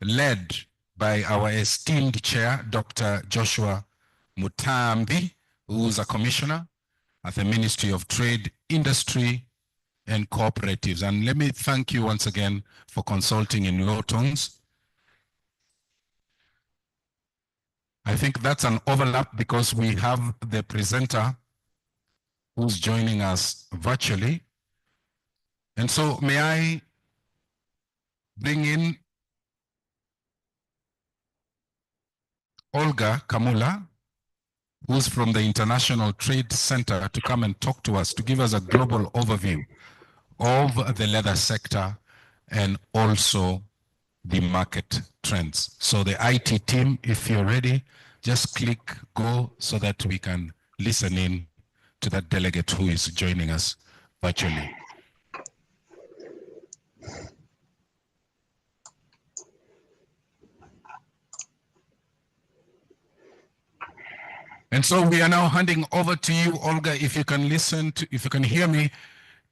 led by our esteemed chair, Dr. Joshua Mutambi, who's a commissioner at the Ministry of Trade, Industry, and Cooperatives. And let me thank you once again for consulting in low tones. I think that's an overlap because we have the presenter who's joining us virtually. And so may I bring in Olga Kamula, who's from the International Trade Center, to come and talk to us, to give us a global overview of the leather sector and also the market trends. So the IT team, if you're ready, just click go so that we can listen in to that delegate who is joining us virtually. And so we are now handing over to you, Olga. If you can listen to, if you can hear me,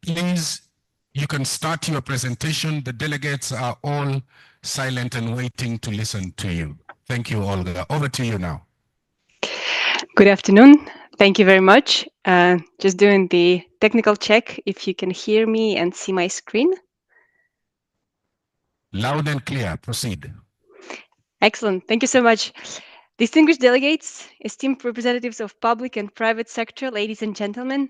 please, you can start your presentation. The delegates are all silent and waiting to listen to you. Thank you, Olga. Over to you now. Good afternoon. Thank you very much. Just doing the technical check if you can hear me and see my screen. Loud and clear. Proceed. Excellent. Thank you so much. Distinguished delegates, esteemed representatives of public and private sector, ladies and gentlemen,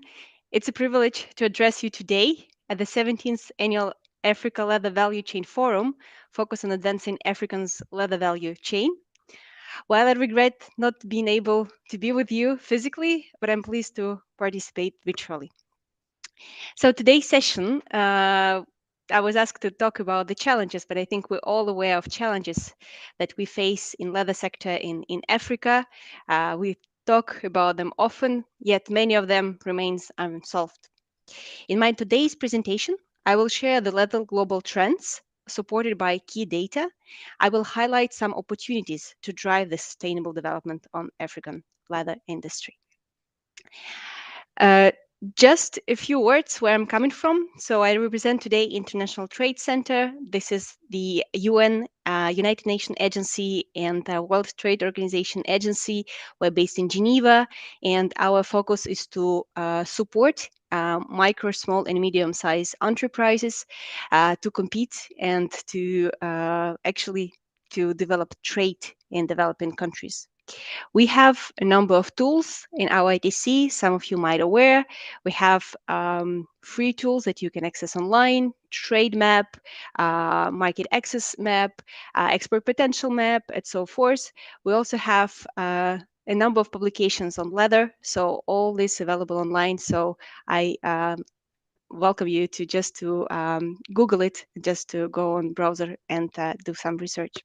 it's a privilege to address you today at the 17th Annual Africa Leather Value Chain Forum, focused on advancing Africans' leather value chain. While I regret not being able to be with you physically, but I'm pleased to participate virtually. So today's session, I was asked to talk about the challenges, but I think we're all aware of challenges that we face in leather sector in Africa. We talk about them often, yet many of them remains unsolved. In my today's presentation, I will share the leather global trends supported by key data. I will highlight some opportunities to drive the sustainable development on African leather industry. Uh, just a few words where I'm coming from. So I represent today International Trade Center. This is the UN, United Nations Agency, and World Trade Organization agency. We're based in Geneva, and our focus is to support micro, small, and medium-sized enterprises to compete and to actually to develop trade in developing countries. We have a number of tools in our ITC. Some of you might aware. We have free tools that you can access online, trade map, market access map, export potential map, and so forth. We also have a number of publications on leather. So all this available online. So I welcome you to just to Google it, just to go on browser and do some research.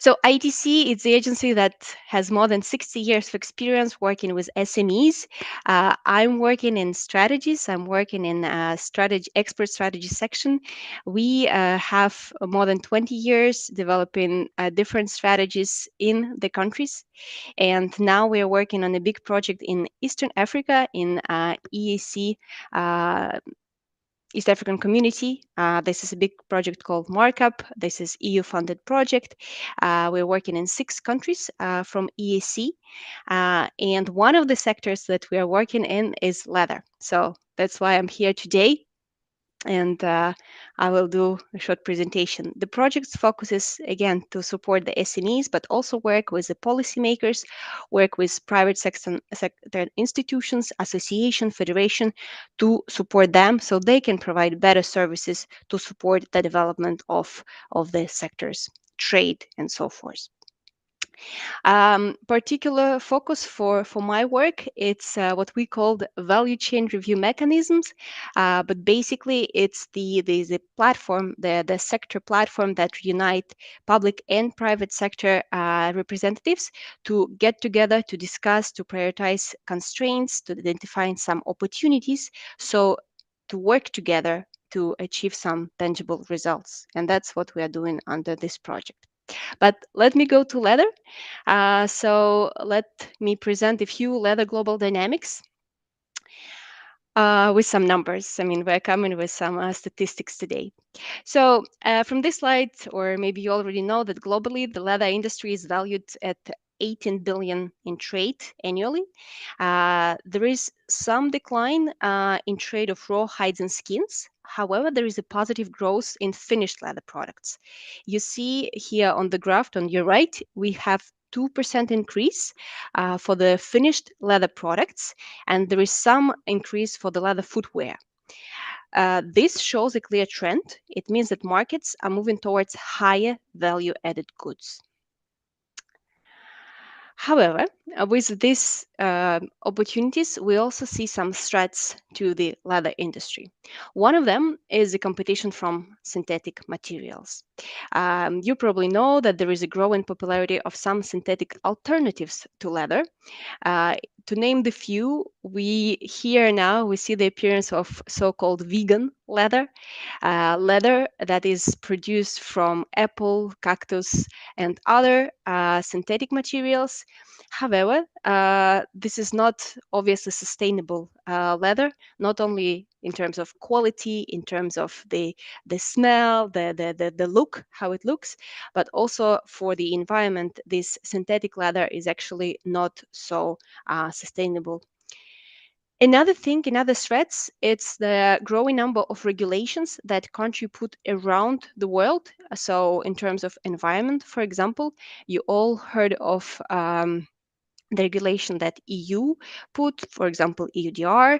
So ITC is the agency that has more than 60 years of experience working with SMEs. I'm working in strategies. I'm working in strategy expert strategy section. We have more than 20 years developing different strategies in the countries. And now we're working on a big project in Eastern Africa in EAC. East African Community. This is a big project called Markup. This is EU-funded project. We're working in 6 countries from EAC. And one of the sectors that we are working in is leather. So that's why I'm here today. And I will do a short presentation. The project focuses, again, to support the SMEs, but also work with the policymakers, work with private sector institutions, association, federation, to support them so they can provide better services to support the development of the sectors, trade, and so forth. Particular focus for my work, it's what we call the value chain review mechanisms, but basically it's the platform, the sector platform that unite public and private sector representatives to get together, to discuss, to prioritize constraints, to identify some opportunities, so to work together to achieve some tangible results. And that's what we are doing under this project. But let me go to leather. So let me present a few leather global dynamics. with some numbers. I mean, we're coming with some statistics today. So from this slide, or maybe you already know that globally, the leather industry is valued at 18 billion in trade annually. There is some decline in trade of raw hides and skins. However, there is a positive growth in finished leather products. You see here on the graph on your right, we have 2% increase for the finished leather products, and there is some increase for the leather footwear. This shows a clear trend. It means that markets are moving towards higher value added goods. However, with these opportunities, we also see some threats to the leather industry. One of them is the competition from synthetic materials. You probably know that there is a growing popularity of some synthetic alternatives to leather. Uh, to name the few, we here now we see the appearance of so-called vegan leather, leather that is produced from apple, cactus, and other synthetic materials. However, this is not obviously sustainable leather, not only in terms of quality, in terms of the smell, the look, how it looks, but also for the environment. This synthetic leather is actually not so sustainable. Another thing, another threats, it's the growing number of regulations that country put around the world. So in terms of environment, for example, you all heard of the regulation that EU put, for example, EUDR,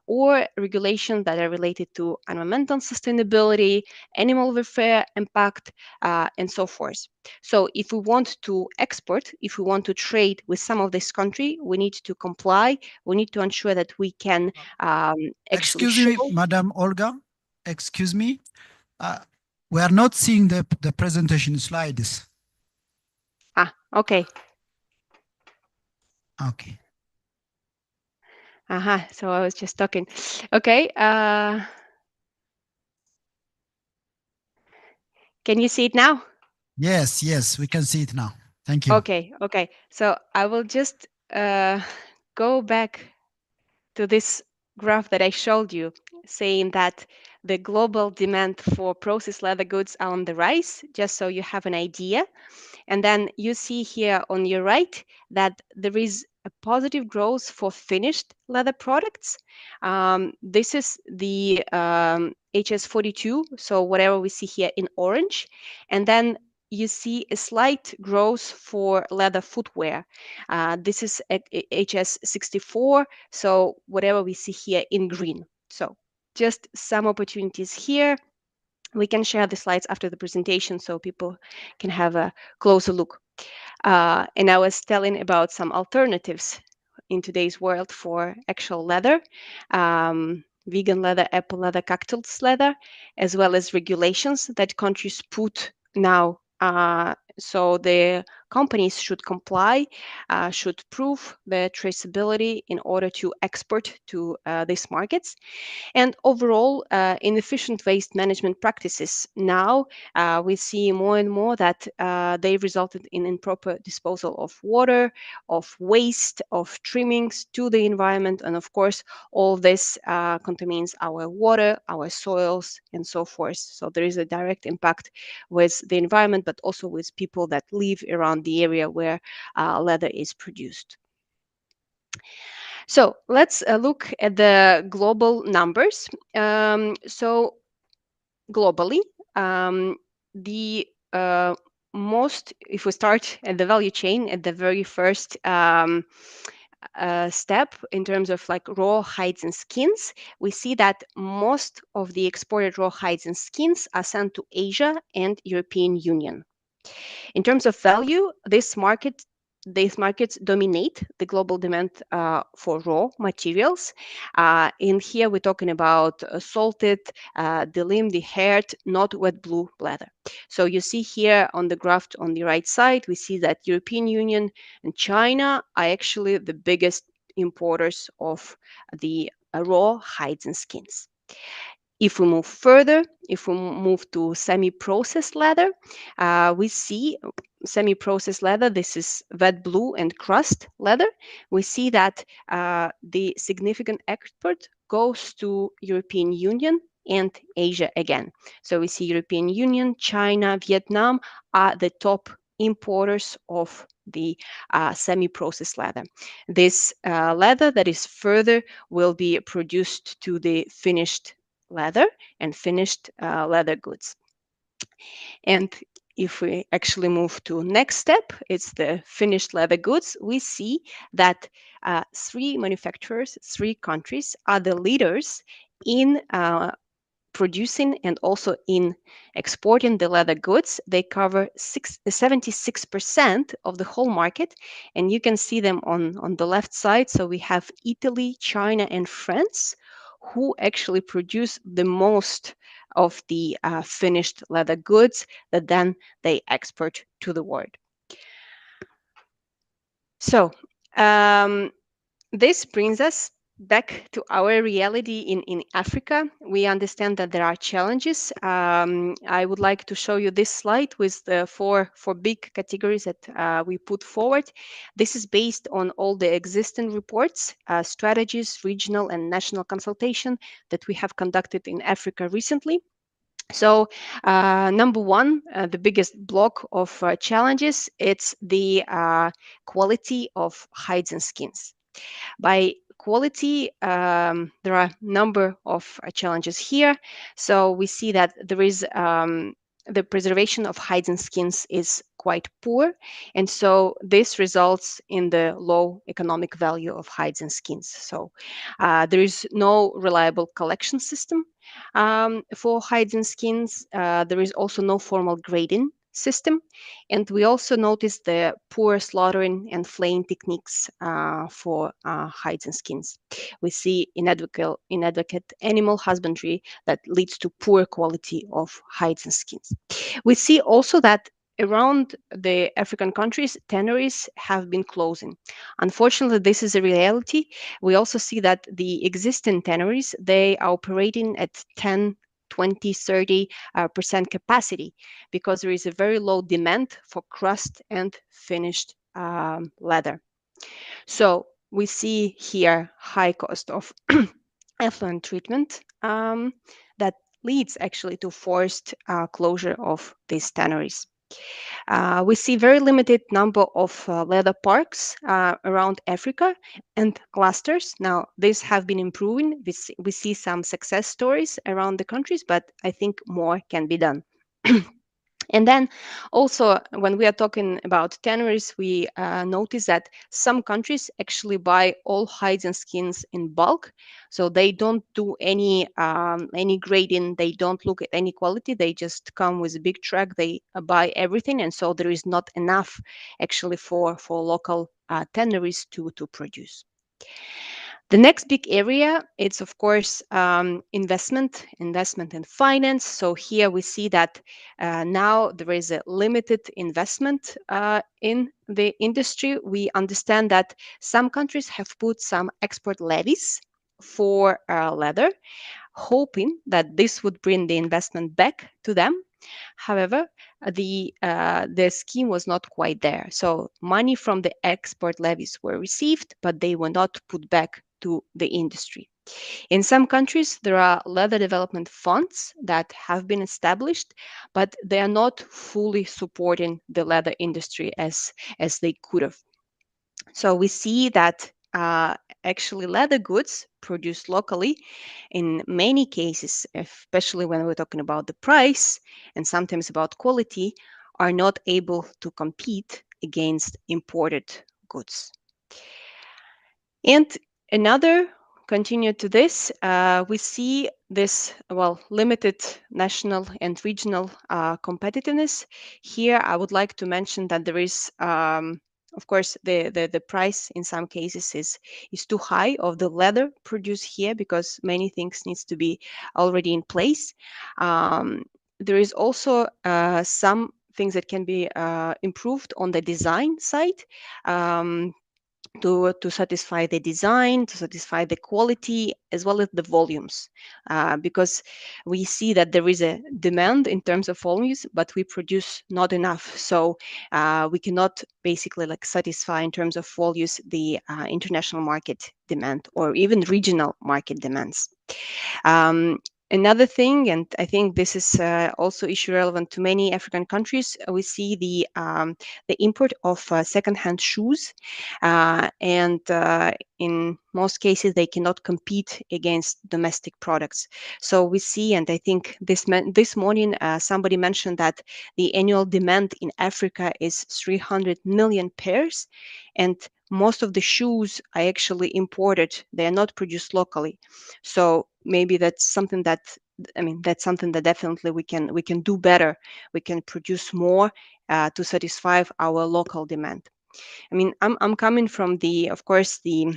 or regulations that are related to environmental sustainability, animal welfare impact, and so forth. So if we want to export, if we want to trade with some of this country, we need to comply. We need to ensure that we can actually Excuse me, show. Madam Olga. Excuse me. Uh, we are not seeing the presentation slides. Okay. Okay. So I was just talking. Okay. Can you see it now? Yes, yes, we can see it now. Thank you. Okay. So I will just go back to this graph that I showed you, saying that the global demand for processed leather goods are on the rise, just so you have an idea. And then you see here on your right that there is a positive growth for finished leather products. This is the HS42, so whatever we see here in orange. And then you see a slight growth for leather footwear. This is at HS64, so whatever we see here in green. So just some opportunities here. We can share the slides after the presentation so people can have a closer look. And I was telling about some alternatives in today's world for actual leather, vegan leather, apple leather, cactus leather, as well as regulations that countries put now. So the companies should comply, should prove the traceability in order to export to these markets. And overall, inefficient waste management practices now, we see more and more that they resulted in improper disposal of water, of waste, of trimmings to the environment. And of course, all this contamines our water, our soils, and so forth. So there is a direct impact with the environment, but also with people that live around the area where leather is produced. So let's look at the global numbers. So globally, the most, if we start at the value chain, at the very first step in terms of like raw hides and skins, we see that most of the exported raw hides and skins are sent to Asia and European Union. In terms of value, these markets dominate the global demand for raw materials. In here, we're talking about salted, delimbed, dehaired, not wet blue leather. So you see here on the graph on the right side, we see that European Union and China are actually the biggest importers of the raw hides and skins. If we move further, if we move to semi-processed leather, we see semi-processed leather. This is wet blue and crust leather. We see that the significant export goes to European Union and Asia again. So we see European Union, China, Vietnam are the top importers of the semi-processed leather. This leather that is further will be produced to the finished leather and finished leather goods. And if we actually move to next step, it's the finished leather goods. We see that three manufacturers, three countries are the leaders in producing and also in exporting the leather goods. They cover 76% of the whole market, and you can see them on the left side. So we have Italy, China, and France, who actually produce the most of the finished leather goods that then they export to the world. So this brings us back to our reality in Africa. We understand that there are challenges. I would like to show you this slide with the four big categories that we put forward. This is based on all the existing reports, strategies, regional and national consultation that we have conducted in Africa recently. So number one, the biggest block of challenges, it's the quality of hides and skins. By quality, there are a number of challenges here. So we see that there is the preservation of hides and skins is quite poor. And so this results in the low economic value of hides and skins. So there is no reliable collection system for hides and skins. There is also no formal grading system. And we also noticed the poor slaughtering and flaying techniques for hides and skins. We see inadequate animal husbandry that leads to poor quality of hides and skins. We see also that around the African countries, tanneries have been closing. Unfortunately, this is a reality. We also see that the existing tanneries, they are operating at 10, 20, 30% capacity because there is a very low demand for crust and finished leather. So we see here high cost of effluent treatment that leads actually to forced closure of these tanneries. We see very limited number of leather parks around Africa and clusters. Now, these have been improving. We see some success stories around the countries, but I think more can be done. And then also, when we are talking about tanneries, we notice that some countries actually buy all hides and skins in bulk. So they don't do any grading. They don't look at any quality. They just come with a big truck. They buy everything, and so there is not enough actually for local tanneries to produce. The next big area, it's of course investment and finance. So here we see that now there is a limited investment in the industry. We understand that some countries have put some export levies for leather, hoping that this would bring the investment back to them. However, the scheme was not quite there. So money from the export levies were received, but they were not put back to the industry. In some countries, there are leather development funds that have been established, but they are not fully supporting the leather industry as they could have. So we see that actually leather goods produced locally, in many cases, especially when we're talking about the price and sometimes about quality, are not able to compete against imported goods. And another continue to this, we see this, limited national and regional competitiveness. Here, I would like to mention that there is, of course, the price in some cases is too high of the leather produced here because many things needs to be already in place. There is also some things that can be improved on the design side. to satisfy the design, to satisfy the quality, as well as the volumes, because we see that there is a demand in terms of volumes, but we produce not enough. So we cannot basically like satisfy in terms of volumes the international market demand or even regional market demands. Another thing, and I think this is also issue relevant to many African countries, we see the import of secondhand shoes, and in most cases they cannot compete against domestic products. So we see, and I think this morning somebody mentioned that the annual demand in Africa is 300 million pairs, and most of the shoes are actually imported. They are not produced locally. So maybe that's something that, I mean, that's something that definitely we can do better. We can produce more to satisfy our local demand. I mean, I'm coming from of course, the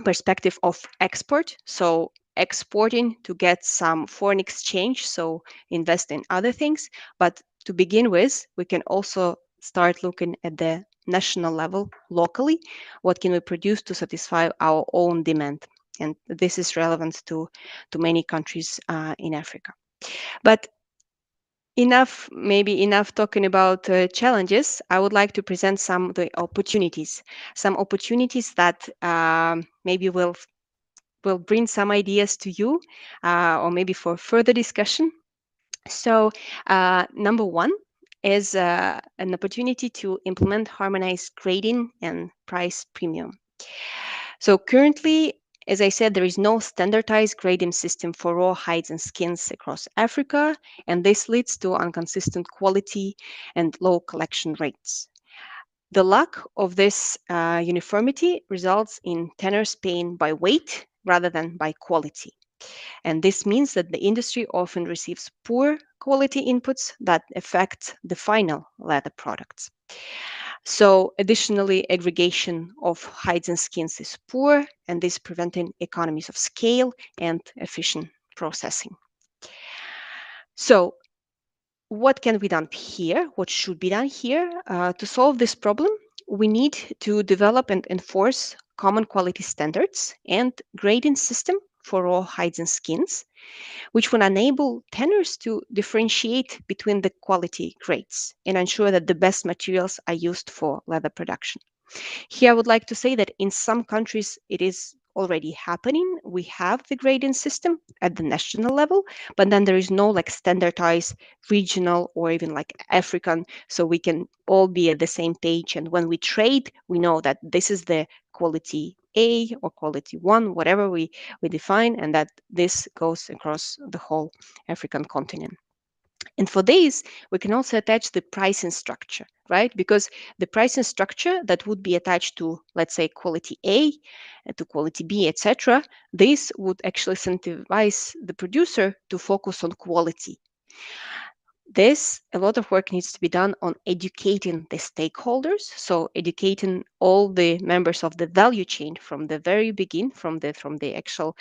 perspective of export. So exporting to get some foreign exchange, so invest in other things. But to begin with, we can also start looking at the national level, locally. What can we produce to satisfy our own demand? And this is relevant to many countries in Africa. But maybe enough talking about challenges. I would like to present some of the opportunities, that maybe will bring some ideas to you, or maybe for further discussion. So number one is an opportunity to implement harmonized grading and price premium. So currently, as I said, there is no standardized grading system for raw hides and skins across Africa, and this leads to inconsistent quality and low collection rates. The lack of this uniformity results in tanners paying by weight rather than by quality. And this means that the industry often receives poor quality inputs that affect the final leather products. So additionally, aggregation of hides and skins is poor, and this preventing economies of scale and efficient processing. So what can be done here? What should be done here? To solve this problem, we need to develop and enforce common quality standards and grading system for raw hides and skins, which will enable tanners to differentiate between the quality grades and ensure that the best materials are used for leather production. Here, I would like to say that in some countries it is already happening. We have the grading system at the national level, but then there is no like standardized regional or even like African, so we can all be at the same page. And when we trade, we know that this is the quality A or quality 1, whatever we define, and that this goes across the whole African continent. And for this, we can also attach the pricing structure, right? Because the pricing structure that would be attached to, let's say, quality A, to quality B, etc., this would actually incentivize the producer to focus on quality. A lot of work needs to be done on educating the stakeholders. So educating all the members of the value chain from the very beginning, from the actual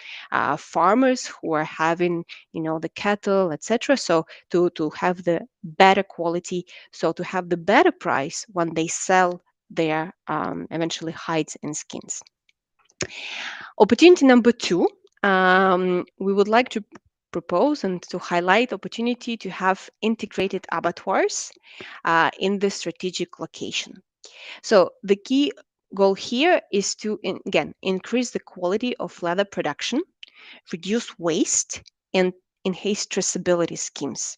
farmers who are having, the cattle, etc. So to have the better quality, so to have the better price when they sell their eventually hides and skins. Opportunity number two, we would like to propose and to highlight opportunity to have integrated abattoirs in the strategic location. So the key goal here is to, again, increase the quality of leather production, reduce waste, and enhance traceability schemes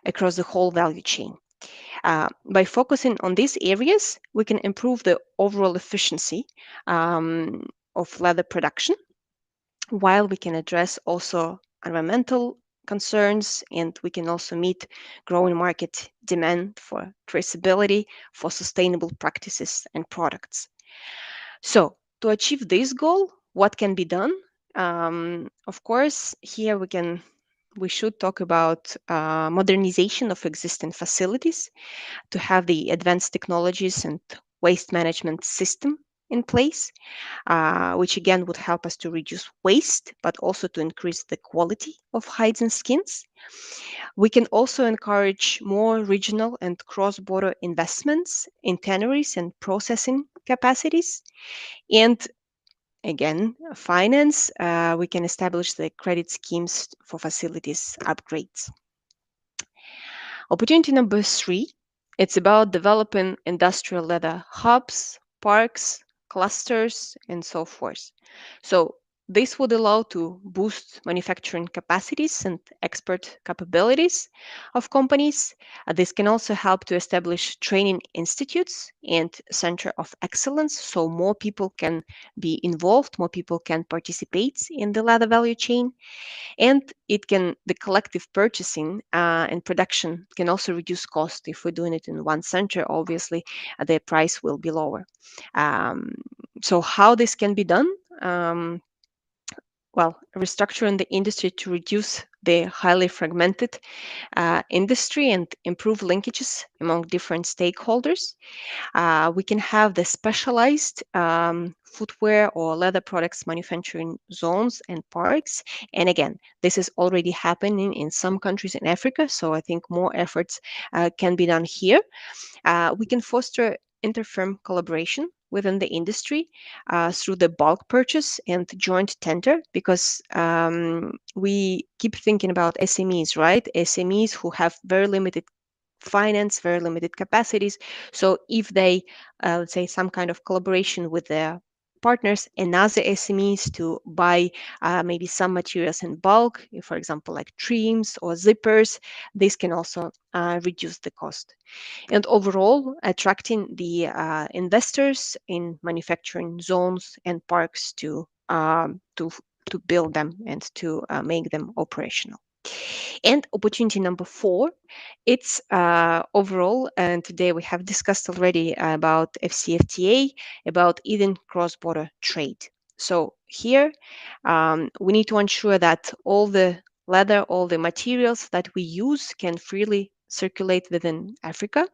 across the whole value chain. By focusing on these areas, we can improve the overall efficiency of leather production, while we can address also environmental concerns, and we can also meet growing market demand for traceability, for sustainable practices and products. So to achieve this goal, what can be done? Of course, here we should talk about modernization of existing facilities to have the advanced technologies and waste management system in place, which again would help us to reduce waste, but also to increase the quality of hides and skins. We can also encourage more regional and cross-border investments in tanneries and processing capacities. And again, finance, we can establish the credit schemes for facilities upgrades. Opportunity number 3, it's about developing industrial leather hubs, parks, clusters, and so forth. So this would allow to boost manufacturing capacities and export capabilities of companies. This can also help to establish training institutes and center of excellence, so more people can be involved, more people can participate in the leather value chain. And the collective purchasing and production can also reduce cost. If we're doing it in one center, obviously the price will be lower. So how this can be done? Well, restructuring the industry to reduce the highly fragmented industry and improve linkages among different stakeholders. We can have the specialized footwear or leather products manufacturing zones and parks. And again, this is already happening in some countries in Africa, so I think more efforts can be done here. We can foster inter-firm collaboration within the industry through the bulk purchase and joint tender, because we keep thinking about SMEs, right? SMEs who have very limited finance, very limited capacities. So if they, let's say, some kind of collaboration with their partners and other SMEs to buy maybe some materials in bulk, for example, like trims or zippers, this can also reduce the cost. And overall, attracting the investors in manufacturing zones and parks to build them and to make them operational. And opportunity number 4, it's overall, and today we have discussed already about FCFTA, about even cross-border trade. So here we need to ensure that all the leather, all the materials that we use can freely circulate within Africa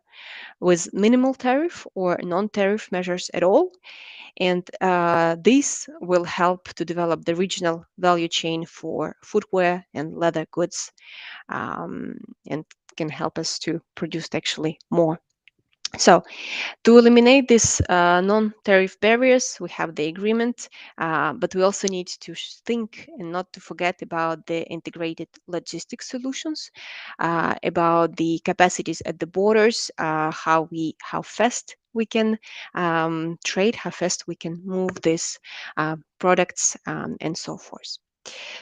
with minimal tariff or non-tariff measures at all. And this will help to develop the regional value chain for footwear and leather goods, and can help us to produce actually more. So to eliminate these non-tariff barriers, we have the agreement, but we also need to think and not to forget about the integrated logistics solutions, about the capacities at the borders, how fast we can trade, how fast we can move these products, and so forth.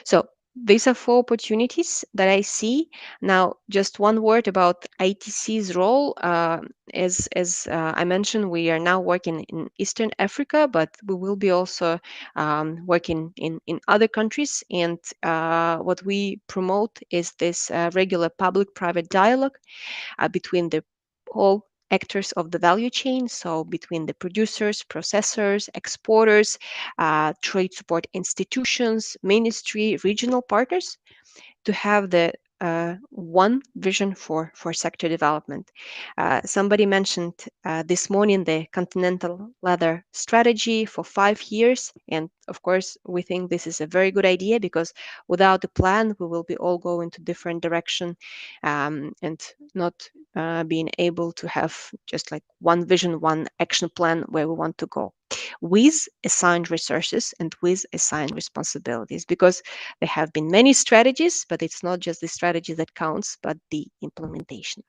So these are 4 opportunities that I see. Now, just one word about ITC's role. As I mentioned, we are now working in Eastern Africa, but we will be also working in other countries. And what we promote is this regular public-private dialogue between the all actors of the value chain, so between the producers, processors, exporters, trade support institutions, ministry, regional partners, to have the one vision for sector development. Somebody mentioned this morning the continental leather strategy for 5 years, and of course we think this is a very good idea, because without a plan we will be all going to different direction, and not being able to have just like one vision, one action plan where we want to go, with assigned resources and with assigned responsibilities, because there have been many strategies, but it's not just the strategy that counts, but the implementation.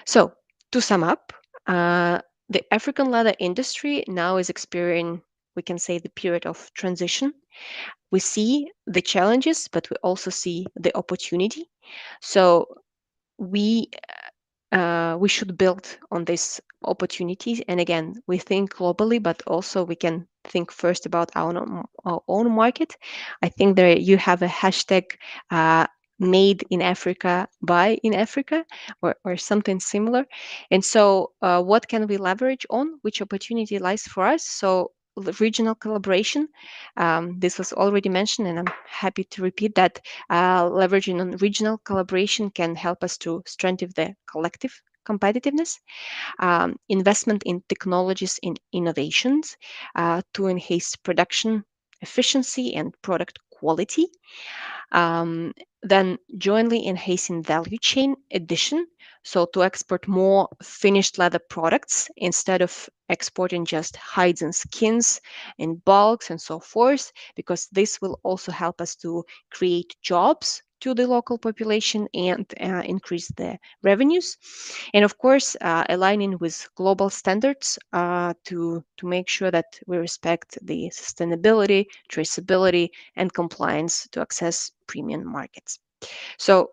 So to sum up, the African leather industry now is experiencing, we can say, the period of transition. We see the challenges, but we also see the opportunity. So we should build on these opportunities. And again, we think globally, but also we can think first about our own market. I think there you have a hashtag made in Africa, buy in Africa, or something similar. And so what can we leverage on? Which opportunity lies for us? So the regional collaboration, this was already mentioned, and I'm happy to repeat that leveraging on regional collaboration can help us to strengthen the collective competitiveness. Investment in technologies and innovations to enhance production efficiency and product quality. Then jointly enhancing value chain addition, so to export more finished leather products instead of exporting just hides and skins in bulks and so forth, because this will also help us to create jobs to the local population and increase the revenues. And of course, aligning with global standards to make sure that we respect the sustainability, traceability, and compliance to access premium markets. So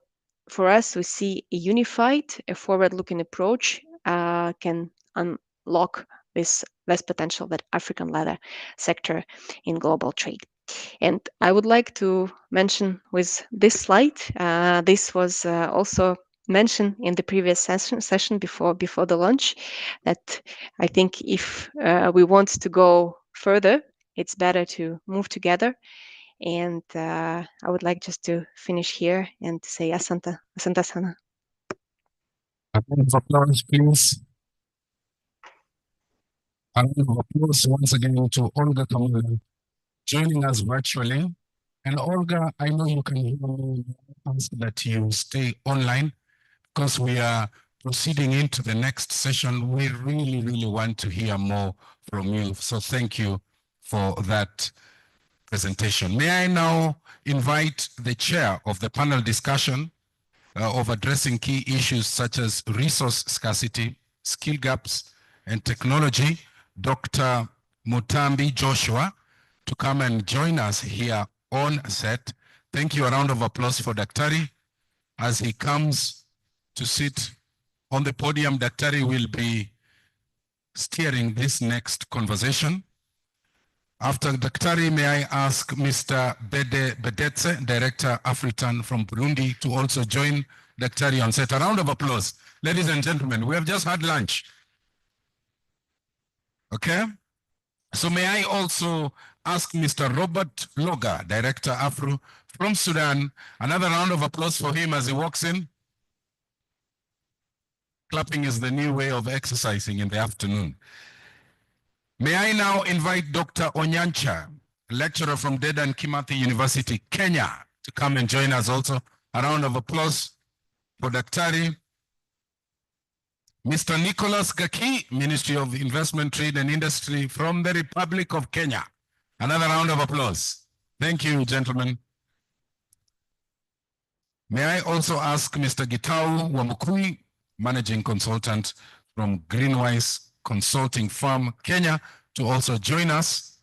for us, we see a unified, a forward-looking approach can unlock this potential that African leather sector in global trade. And I would like to mention with this slide, this was also mentioned in the previous session before the launch, that I think if we want to go further, it's better to move together. And I would like just to finish here and say Asante sana. A round of applause, please. A round of applause once again to Olga Kamala joining us virtually. And Olga, I know you can hear me, ask that you stay online because we are proceeding into the next session. We really, really want to hear more from you. So thank you for that presentation. May I now invite the chair of the panel discussion of addressing key issues such as resource scarcity, skill gaps, and technology, Dr. Mutambi Joshua, to come and join us here on set. Thank you. A round of applause for Daktari. As he comes to sit on the podium, Daktari will be steering this next conversation. After Daktari, may I ask Mr. Bede Bedetse, Director African from Burundi, to also join Daktari on set. A round of applause. Ladies and gentlemen, we have just had lunch. Okay? So may I also ask Mr. Robert Loga, Director Afro from Sudan. Another round of applause for him as he walks in. Clapping is the new way of exercising in the afternoon. May I now invite Dr. Onyancha, lecturer from Dedan Kimathi University, Kenya, to come and join us also. A round of applause for Daktari. Mr. Nicholas Gaki, Ministry of Investment, Trade and Industry from the Republic of Kenya. Another round of applause. Thank you, gentlemen. May I also ask Mr. Gitau Wamukui, Managing Consultant from Greenwise Consulting Firm, Kenya, to also join us.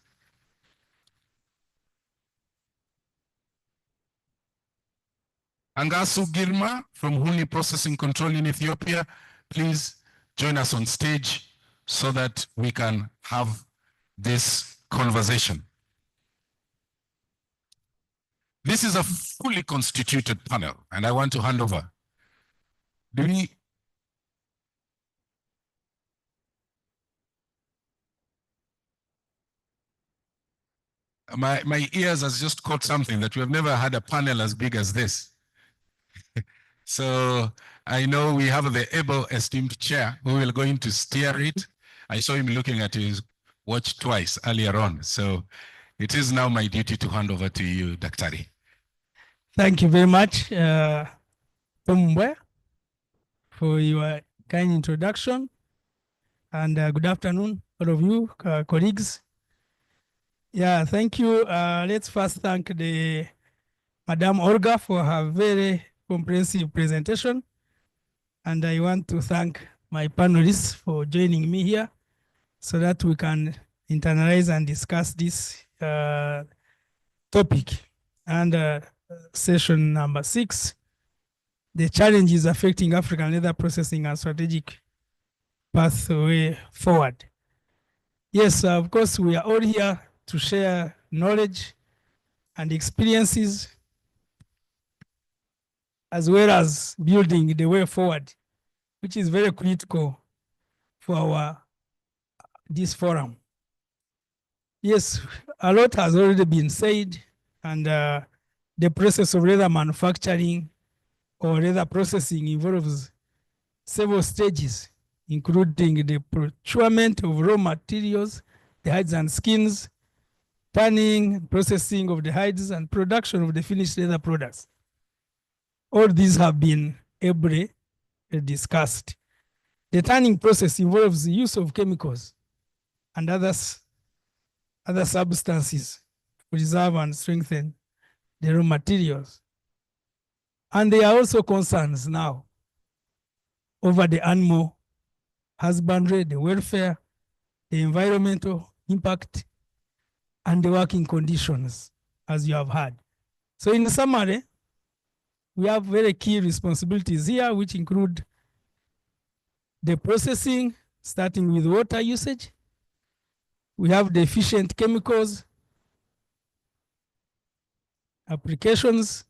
Angasu Girma from Huni Processing Control in Ethiopia, please join us on stage so that we can have this conversation. This is a fully constituted panel, and I want to hand over. My ears has just caught something that we have never had a panel as big as this. So I know we have the able esteemed chair who will going to steer it. I saw him looking at his watch twice earlier on. So it is now my duty to hand over to you, Daktari. Thank you very much, Tomwe, for your kind introduction. And good afternoon, all of you, colleagues. Yeah, thank you. Let's first thank the Madame Olga for her very comprehensive presentation. And I want to thank my panelists for joining me here so that we can internalize and discuss this topic. And session number 6, the challenges affecting African leather processing and strategic pathway forward. Yes, of course, we are all here to share knowledge and experiences, as well as building the way forward, which is very critical for this forum. Yes, a lot has already been said, and the process of leather manufacturing or leather processing involves several stages, including the procurement of raw materials, the hides and skins, tanning, processing of the hides, and production of the finished leather products. All these have been ably discussed. The tanning process involves the use of chemicals and other substances to preserve and strengthen the raw materials. And there are also concerns now over the animal husbandry, the welfare, the environmental impact, and the working conditions, as you have heard. So in summary, we have very key responsibilities here, which include the processing, starting with water usage. We have the efficient chemicals, applications,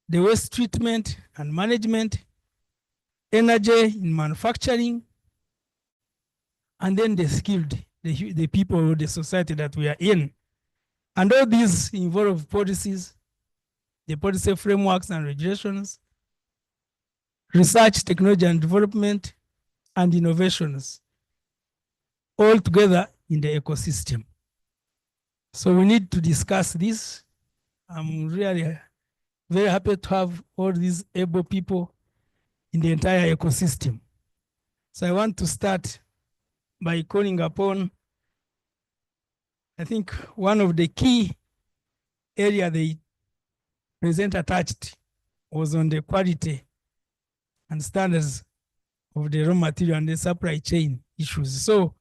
the waste treatment and management, energy in manufacturing, and then the skilled, the people, the society that we are in. And all these involve policies, the policy frameworks and regulations, research, technology and development, and innovations, all together in the ecosystem. So we need to discuss this. I'm really very happy to have all these able people in the entire ecosystem. So I want to start by calling upon, I think one of the key area the presenter touched was on the quality and standards of the raw material and the supply chain issues. So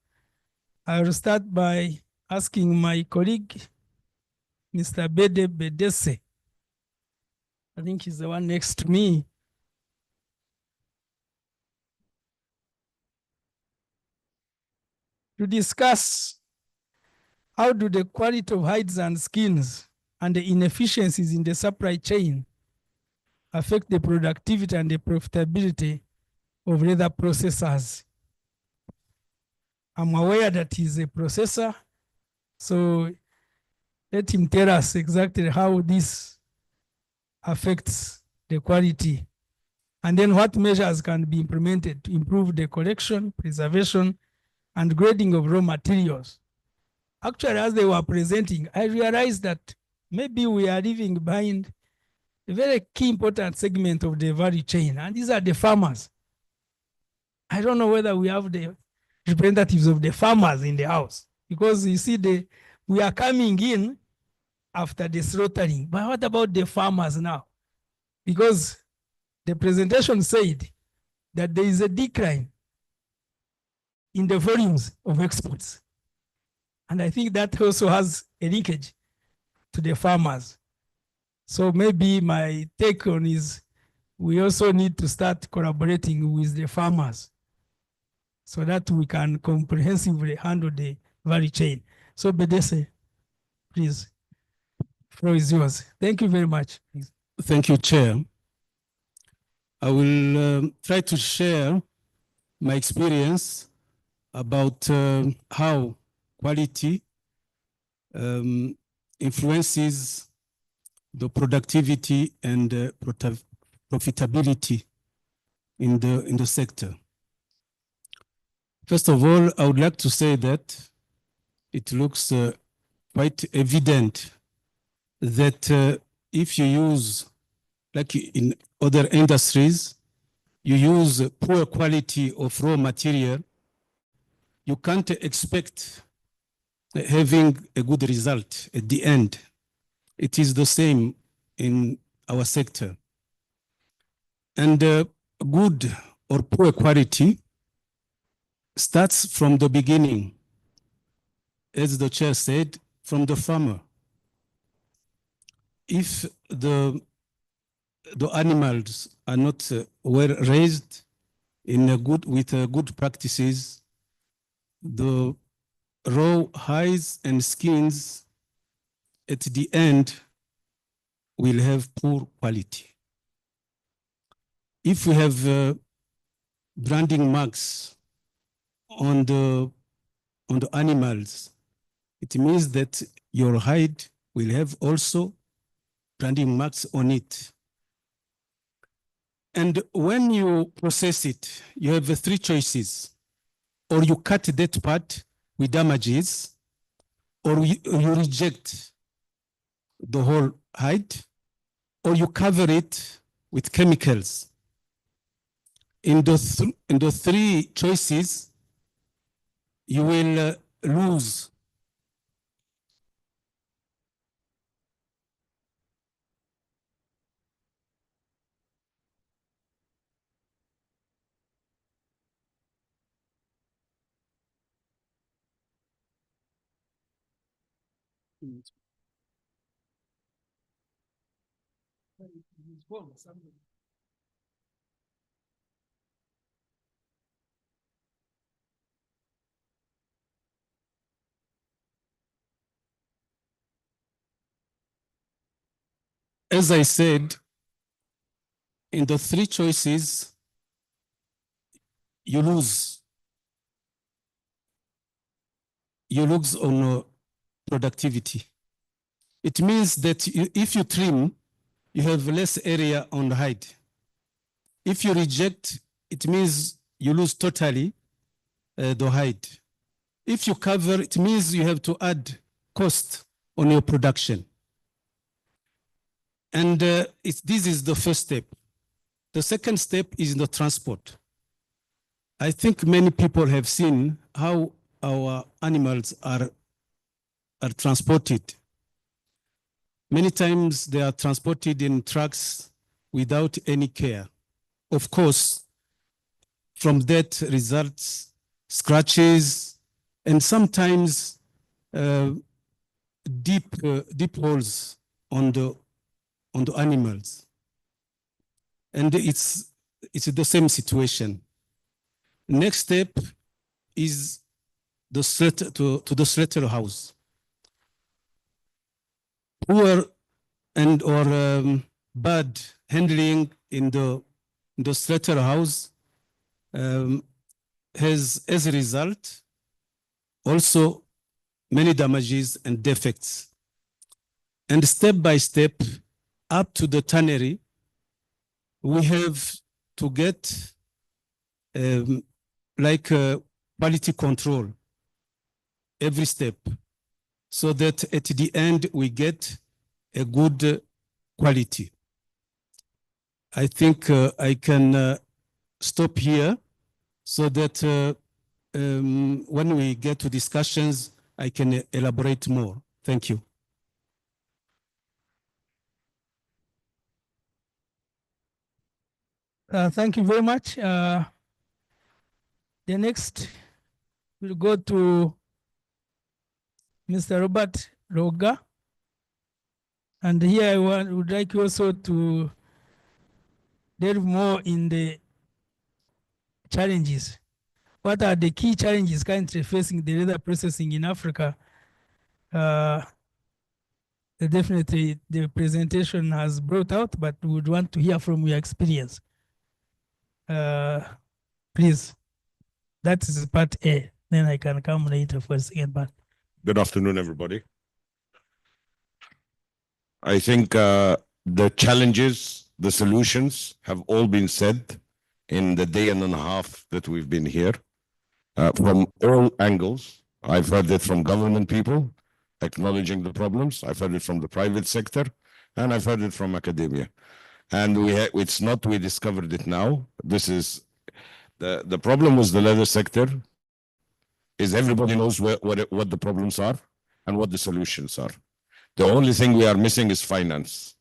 I will start by asking my colleague, Mr. Bede Bedese. I think he's the one next to me. To discuss how do the quality of hides and skins and the inefficiencies in the supply chain affect the productivity and the profitability of leather processors. I'm aware that he's a processor, so let him tell us exactly how this affects the quality, and then what measures can be implemented to improve the collection, preservation, and grading of raw materials. Actually, as they were presenting, I realized that maybe we are leaving behind a very key important segment of the value chain, and these are the farmers. I don't know whether we have the representatives of the farmers in the house, because you see, we are coming in after the slaughtering, but what about the farmers now? Because the presentation said that there is a decline in the volumes of exports. And I think that also has a linkage to the farmers. So maybe my take on is we also need to start collaborating with the farmers so that we can comprehensively handle the value chain. So Bedese, please, the floor is yours. Thank you very much. Thank you, Chair. I will try to share my experience about how quality influences the productivity and profitability in the sector. First of all, I would like to say that it looks quite evident that if you use, like in other industries, you use poor quality of raw material, you can't expect having a good result at the end. It is the same in our sector. And good or poor quality starts from the beginning, as the chair said, from the farmer. If the animals are not well raised with good practices, the raw hides and skins at the end will have poor quality. If we have branding marks on the animals, it means that your hide will have also branding marks on it. And when you process it, you have three choices. Or you cut that part with damages, or you reject the whole hide, or you cover it with chemicals. In the three choices, you will lose. As I said, in the three choices, you lose. You lose on productivity. It means that if you trim, you have less area on the hide. If you reject, it means you lose totally the hide. If you cover, it means you have to add cost on your production. And this is the first step. The second step is the transport. I think many people have seen how our animals are transported. Many times they are transported in trucks without any care. Of course, from that results scratches and sometimes deep holes on the animals. And it's the same situation. Next step is the slaughterhouse. Poor and or bad handling in the slaughterhouse has, as a result, also many damages and defects. And step by step, up to the tannery, we have to get quality control every step, so that at the end we get a good quality. I think I can stop here so that when we get to discussions, I can elaborate more. Thank you. Thank you very much. The next will go to Mr. Robert Roga. And here I would like also to delve more in the challenges. What are the key challenges currently facing the leather processing in Africa? Definitely the presentation has brought out, but we would want to hear from your experience. Please, that is part A. Then I can come later for the second part. Good afternoon, everybody. I think the challenges, the solutions have all been said in the day and a half that we've been here from all angles. I've heard it from government people acknowledging the problems. I've heard it from the private sector, and I've heard it from academia. And it's not we discovered it now. This is the problem with the leather sector is everybody knows what the problems are and what the solutions are. The only thing we are missing is finance.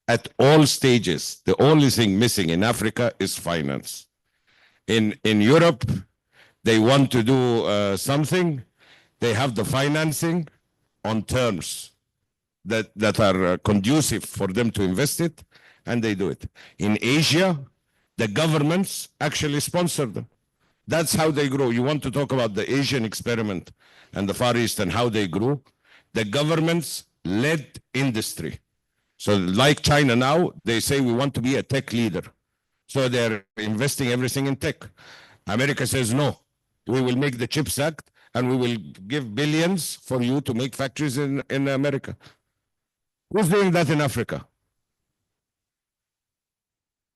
At all stages, the only thing missing in Africa is finance. In Europe, they want to do something. They have the financing on terms that are conducive for them to invest it, and they do it. In Asia, the governments actually sponsor them. That's how they grow. You want to talk about the Asian experiment and the Far East and how they grew? The governments led industry. So like China now, they say we want to be a tech leader. So they're investing everything in tech. America says, no, we will make the CHIPS Act and we will give billions for you to make factories in America. Who's doing that in Africa?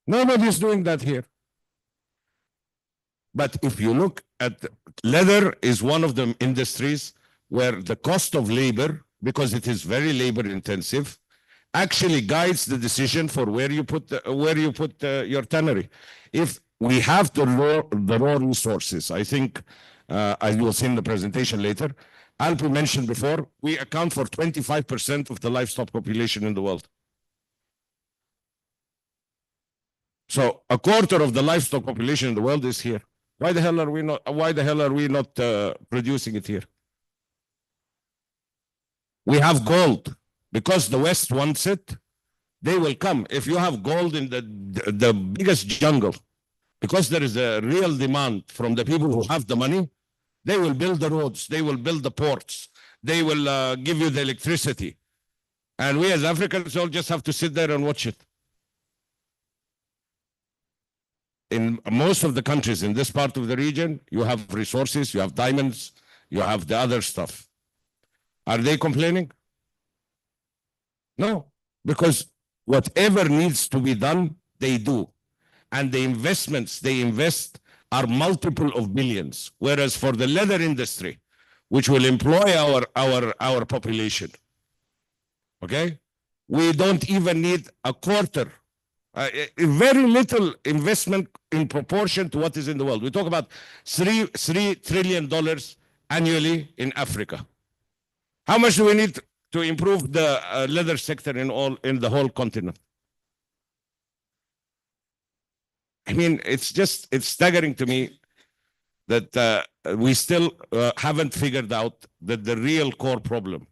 Nobody's doing that here. But if you look at leather is one of the industries where the cost of labor, because it is very labor intensive, actually guides the decision for where you put your tannery. If we have the raw resources, I think, as you will see in the presentation later, Alpi mentioned before, we account for 25% of the livestock population in the world. So a quarter of the livestock population in the world is here. Why the hell are we not producing it here? We have gold. Because the West wants it, they will come. If you have gold in the biggest jungle, because there is a real demand from the people who have the money, they will build the roads, they will build the ports, they will give you the electricity. And we as Africans all just have to sit there and watch it. In most of the countries in this part of the region, you have resources, you have diamonds, you have the other stuff. Are they complaining? No, because whatever needs to be done, they do. And the investments they invest are multiple of billions. Whereas for the leather industry, which will employ our population, okay, we don't even need a quarter, very little investment in proportion to what is in the world. We talk about $3 trillion annually in Africa. How much do we need to improve the leather sector in the whole continent? I mean, it's staggering to me that we still haven't figured out that the real core problem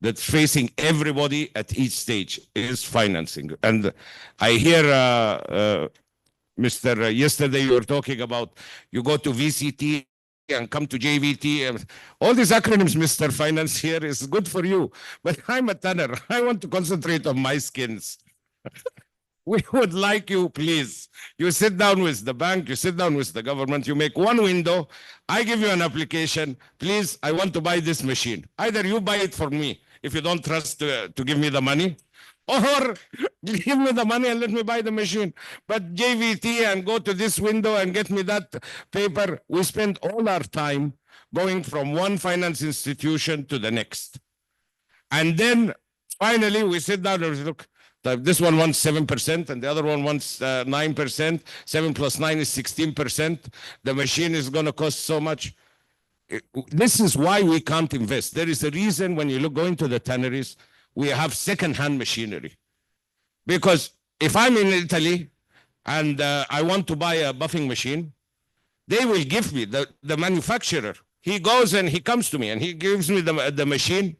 that's facing everybody at each stage is financing. And I hear, Mr. Yesterday you were talking about you go to VCT and come to JVT. And all these acronyms, Mr. Financier, is good for you. But I'm a tanner. I want to concentrate on my skins. We would like you, please. You sit down with the bank, you sit down with the government, you make one window. I give you an application. Please, I want to buy this machine. Either you buy it for me if you don't trust to give me the money, or give me the money and let me buy the machine. But JVT and go to this window and get me that paper. We spend all our time going from one finance institution to the next. And then finally we sit down and look, this one wants 7% and the other one wants 9%. 7 plus 9 is 16%. The machine is going to cost so much. This is why we can't invest. There is a reason when you go into the tanneries, we have second-hand machinery. Because if I'm in Italy and I want to buy a buffing machine, they will give me, the manufacturer, he goes and he comes to me and he gives me the machine.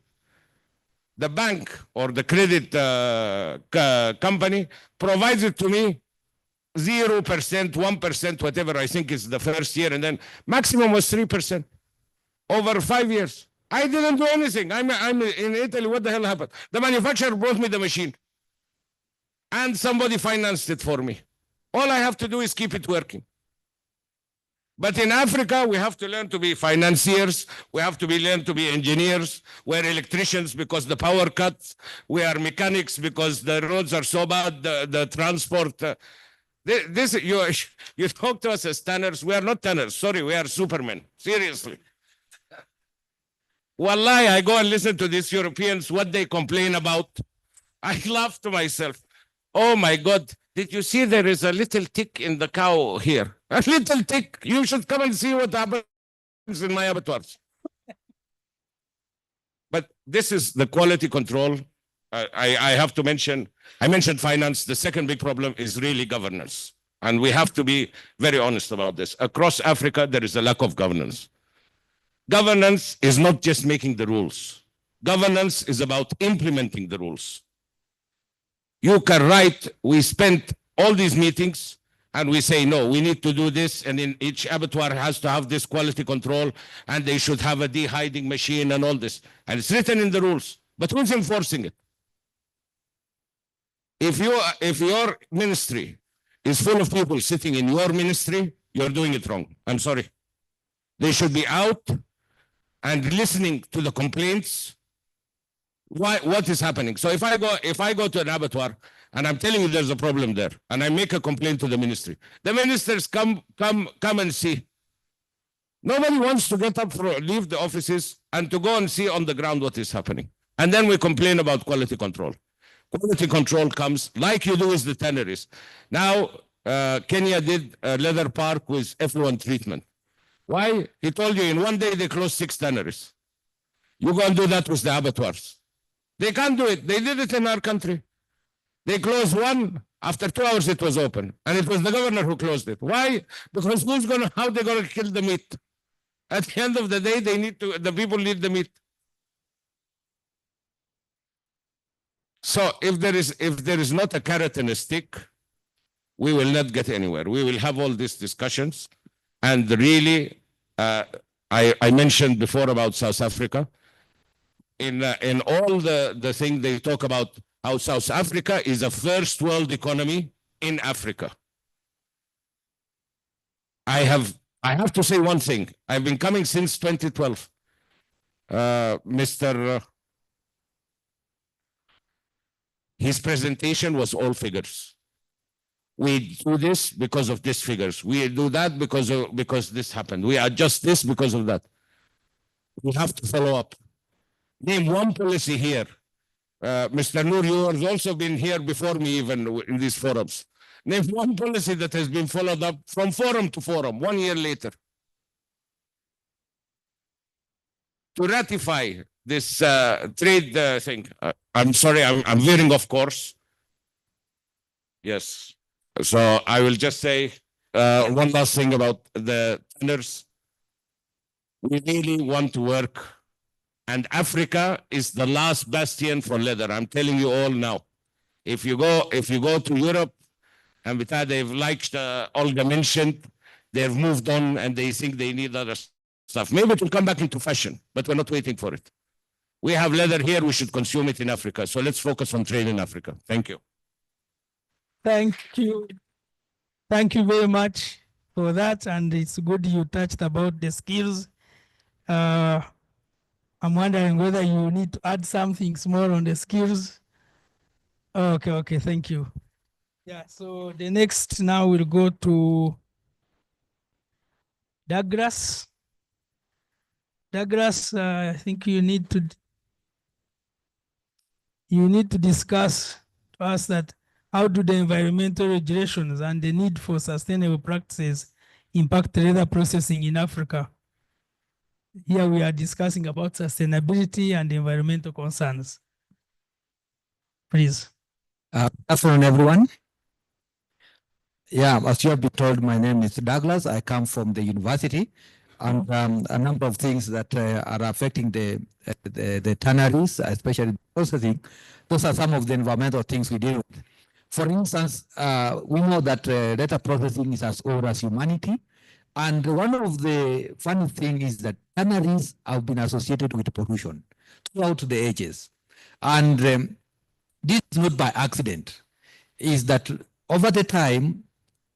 The bank or the credit company provides it to me 0%, 1%, whatever I think is the first year, and then maximum was 3% over 5 years. I didn't do anything. I'm in Italy. What the hell happened? The manufacturer brought me the machine and somebody financed it for me. All I have to do is keep it working. But in Africa, we have to learn to be financiers. We have to learn to be engineers. We're electricians because the power cuts. We are mechanics because the roads are so bad, the transport. You talk to us as tanners. We are not tanners. Sorry, we are supermen. Seriously. Wallahi, I go and listen to these Europeans, what they complain about. I laugh to myself. Oh my God, did you see there is a little tick in the cow here? A little tick. You should come and see what happens in my abattoirs. But this is the quality control. I have to mention, I mentioned finance. The second big problem is really governance. And we have to be very honest about this. Across Africa, there is a lack of governance. Governance is not just making the rules. Governance is about implementing the rules. You can write, we spent all these meetings and we say, no, we need to do this. And in each abattoir has to have this quality control and they should have a de-hiding machine and all this. And it's written in the rules, but who's enforcing it? If your ministry is full of people sitting in your ministry, you're doing it wrong. I'm sorry. They should be out and listening to the complaints. What is happening? So if I go to an abattoir and I'm telling you there's a problem there, and I make a complaint to the ministry, the ministers come and see. Nobody wants to get up, leave the offices and to go and see on the ground what is happening. And then we complain about quality control. Quality control comes like you do with the tanneries. Now, Kenya did a leather park with effluent treatment. Why? He told you in one day they closed 6 tanneries. You go and do that with the abattoirs. They can't do it. They did it in our country. They closed one. After 2 hours, it was open. And it was the governor who closed it. Why? Because how they going to kill the meat? At the end of the day, the people need the meat. So if there is not a carrot and a stick, we will not get anywhere. We will have all these discussions. And really, I mentioned before about South Africa. In all the thing they talk about how South Africa is a first world economy in Africa. I have to say one thing. I've been coming since 2012. His presentation was all figures. We do this because of these figures. We do that because this happened. We adjust this because of that. We have to follow up. Name one policy here. Mr. Noor, you have also been here before me even in these forums. Name one policy that has been followed up from forum to forum 1 year later to ratify this trade thing. I'm sorry, I'm veering off course. Yes. So I will just say one last thing about the tanners. We really want to work, and Africa is the last bastion for leather. I'm telling you all now. If you go to Europe, and with that they've liked Olga mentioned, they've moved on and they think they need other stuff. Maybe it will come back into fashion, but we're not waiting for it. We have leather here, we should consume it in Africa. So let's focus on trade in Africa. Thank you. Thank you. Thank you very much for that. And it's good you touched about the skills. I'm wondering whether you need to add something more on the skills. Okay, thank you. Yeah, so the next now we'll go to Douglas. Douglas, I think you need to discuss to us that how do the environmental regulations and the need for sustainable practices impact leather processing in Africa? Here we are discussing about sustainability and environmental concerns. Please. Good afternoon, everyone. Yeah, as you have been told, my name is Douglas. I come from the university, and a number of things that are affecting the tanneries, especially processing. Those are some of the environmental things we deal with. For instance, we know that data processing is as old as humanity. And one of the funny things is that tanneries have been associated with pollution throughout the ages. And this is not by accident. Is that over the time,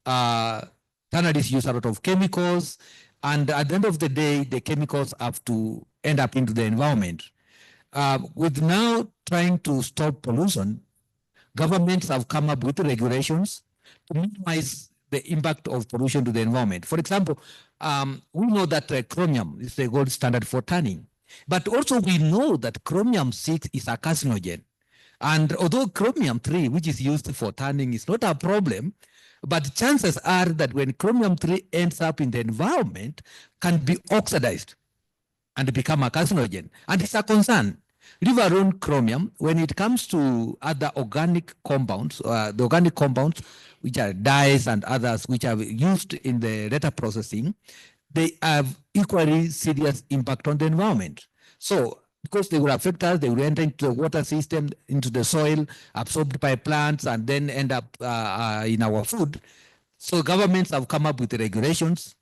tanneries use a lot of chemicals, and at the end of the day, the chemicals have to end up into the environment. With now trying to stop pollution, governments have come up with regulations to minimize the impact of pollution to the environment. For example, we know that chromium is the gold standard for tanning, but also we know that chromium-6 is a carcinogen. And although chromium-3, which is used for tanning, is not a problem, but chances are that when chromium-3 ends up in the environment, can be oxidized and become a carcinogen. And it's a concern. Leave alone chromium, when it comes to other organic compounds, the organic compounds, which are dyes and others which are used in the data processing, they have equally serious impact on the environment. So, because they will affect us, they will enter into the water system, into the soil, absorbed by plants, and then end up in our food. So governments have come up with regulations.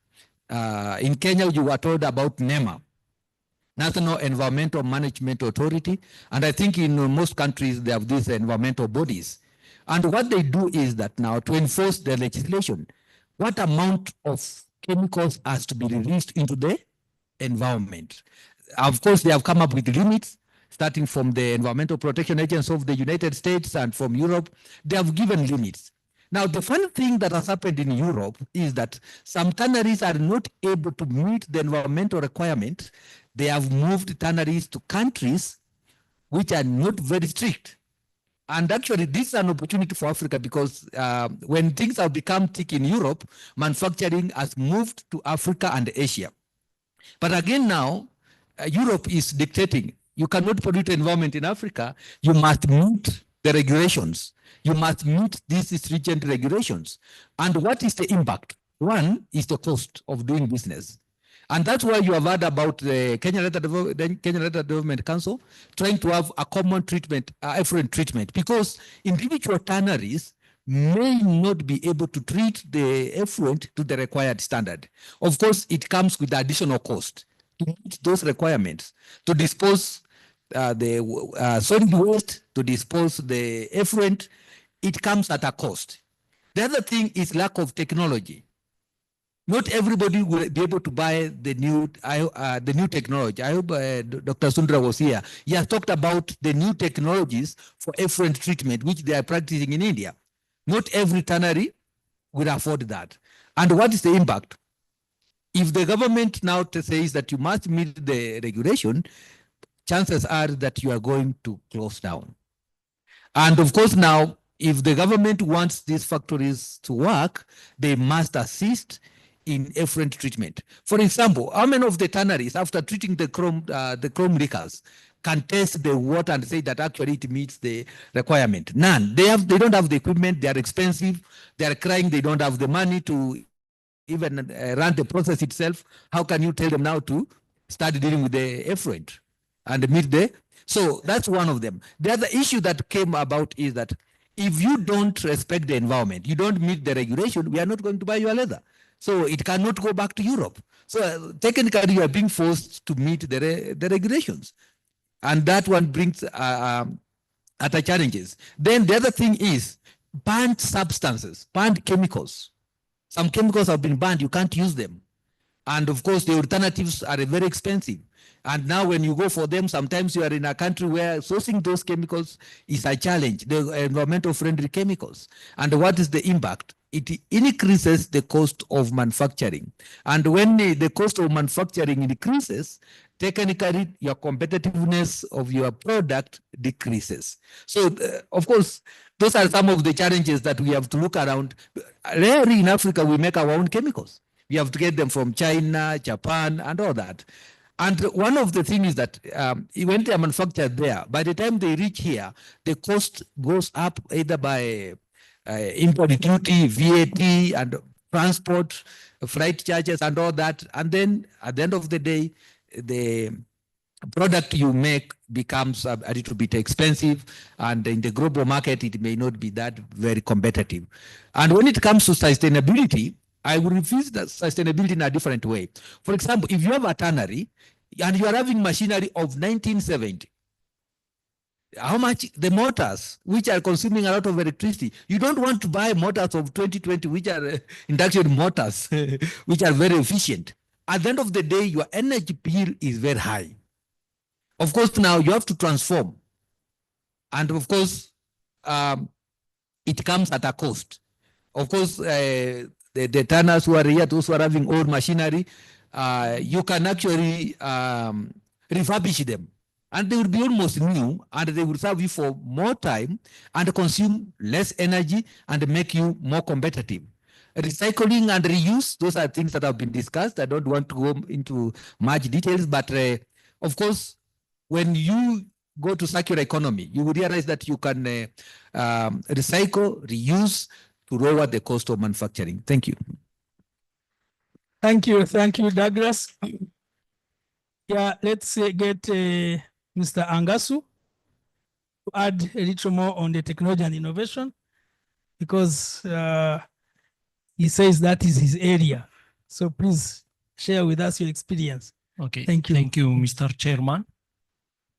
In Kenya, you were told about NEMA, National Environmental Management Authority, and I think in most countries they have these environmental bodies. And what they do is that now to enforce the legislation, what amount of chemicals has to be released into the environment. Of course, they have come up with limits, starting from the Environmental Protection Agency of the United States and from Europe. They have given limits. Now, the funny thing that has happened in Europe is that some tanneries are not able to meet the environmental requirement. They have moved tanneries to countries which are not very strict. And actually, this is an opportunity for Africa because when things have become thick in Europe, manufacturing has moved to Africa and Asia. But again now, Europe is dictating, you cannot pollute the environment in Africa, you must meet the regulations. You must meet these stringent regulations. And what is the impact? One is the cost of doing business. And that's why you have heard about the Kenya Leather Development Council trying to have a common treatment, effluent treatment, because individual tanneries may not be able to treat the effluent to the required standard. Of course, it comes with additional cost to meet those requirements, to dispose the solid waste, to dispose the effluent. It comes at a cost. The other thing is lack of technology. Not everybody will be able to buy the new technology. I hope Dr. Sundra was here. He has talked about the new technologies for effluent treatment, which they are practicing in India. Not every tannery will afford that. And what is the impact? If the government now says that you must meet the regulation, chances are that you are going to close down. And of course now, if the government wants these factories to work, they must assist in effluent treatment. For example, how many of the tanneries, after treating the chrome liquors, can test the water and say that actually it meets the requirement? None. They don't have the equipment. They are expensive. They are crying. They don't have the money to even run the process itself. How can you tell them now to start dealing with the effluent and meet the? So that's one of them. The other issue that came about is that if you don't respect the environment, you don't meet the regulation, we are not going to buy your leather. So it cannot go back to Europe. So technically, you are being forced to meet the regulations. And that one brings other challenges. Then the other thing is banned substances, banned chemicals. Some chemicals have been banned, you can't use them. And of course, the alternatives are very expensive. And now when you go for them, sometimes you are in a country where sourcing those chemicals is a challenge, the environmental friendly chemicals. And what is the impact? It increases the cost of manufacturing. And when the cost of manufacturing increases, technically your competitiveness of your product decreases. So of course, those are some of the challenges that we have to look around. Rarely in Africa, we make our own chemicals. We have to get them from China, Japan, and all that. And one of the things is that when they are manufactured there, by the time they reach here, the cost goes up either by import duty, VAT, and transport, freight charges, and all that. And then at the end of the day, the product you make becomes a little bit expensive, and in the global market, it may not be that very competitive. And when it comes to sustainability, I will revisit that sustainability in a different way. For example, if you have a tannery and you are having machinery of 1970, how much the motors, which are consuming a lot of electricity, you don't want to buy motors of 2020, which are induction motors, which are very efficient. At the end of the day, your energy bill is very high. Of course, now you have to transform. And of course, it comes at a cost. Of course, the tanners who are here, those who are having old machinery, you can actually refurbish them. And they will be almost new, and they will serve you for more time and consume less energy and make you more competitive. Recycling and reuse, those are things that have been discussed. I don't want to go into much details, but of course, when you go to circular economy, you will realize that you can recycle, reuse to lower the cost of manufacturing. Thank you. Thank you, Douglas. Yeah, let's get Mr. Angasu to add a little more on the technology and innovation, because he says that is his area. So please share with us your experience. Okay, thank you. Thank you, Mr. Chairman.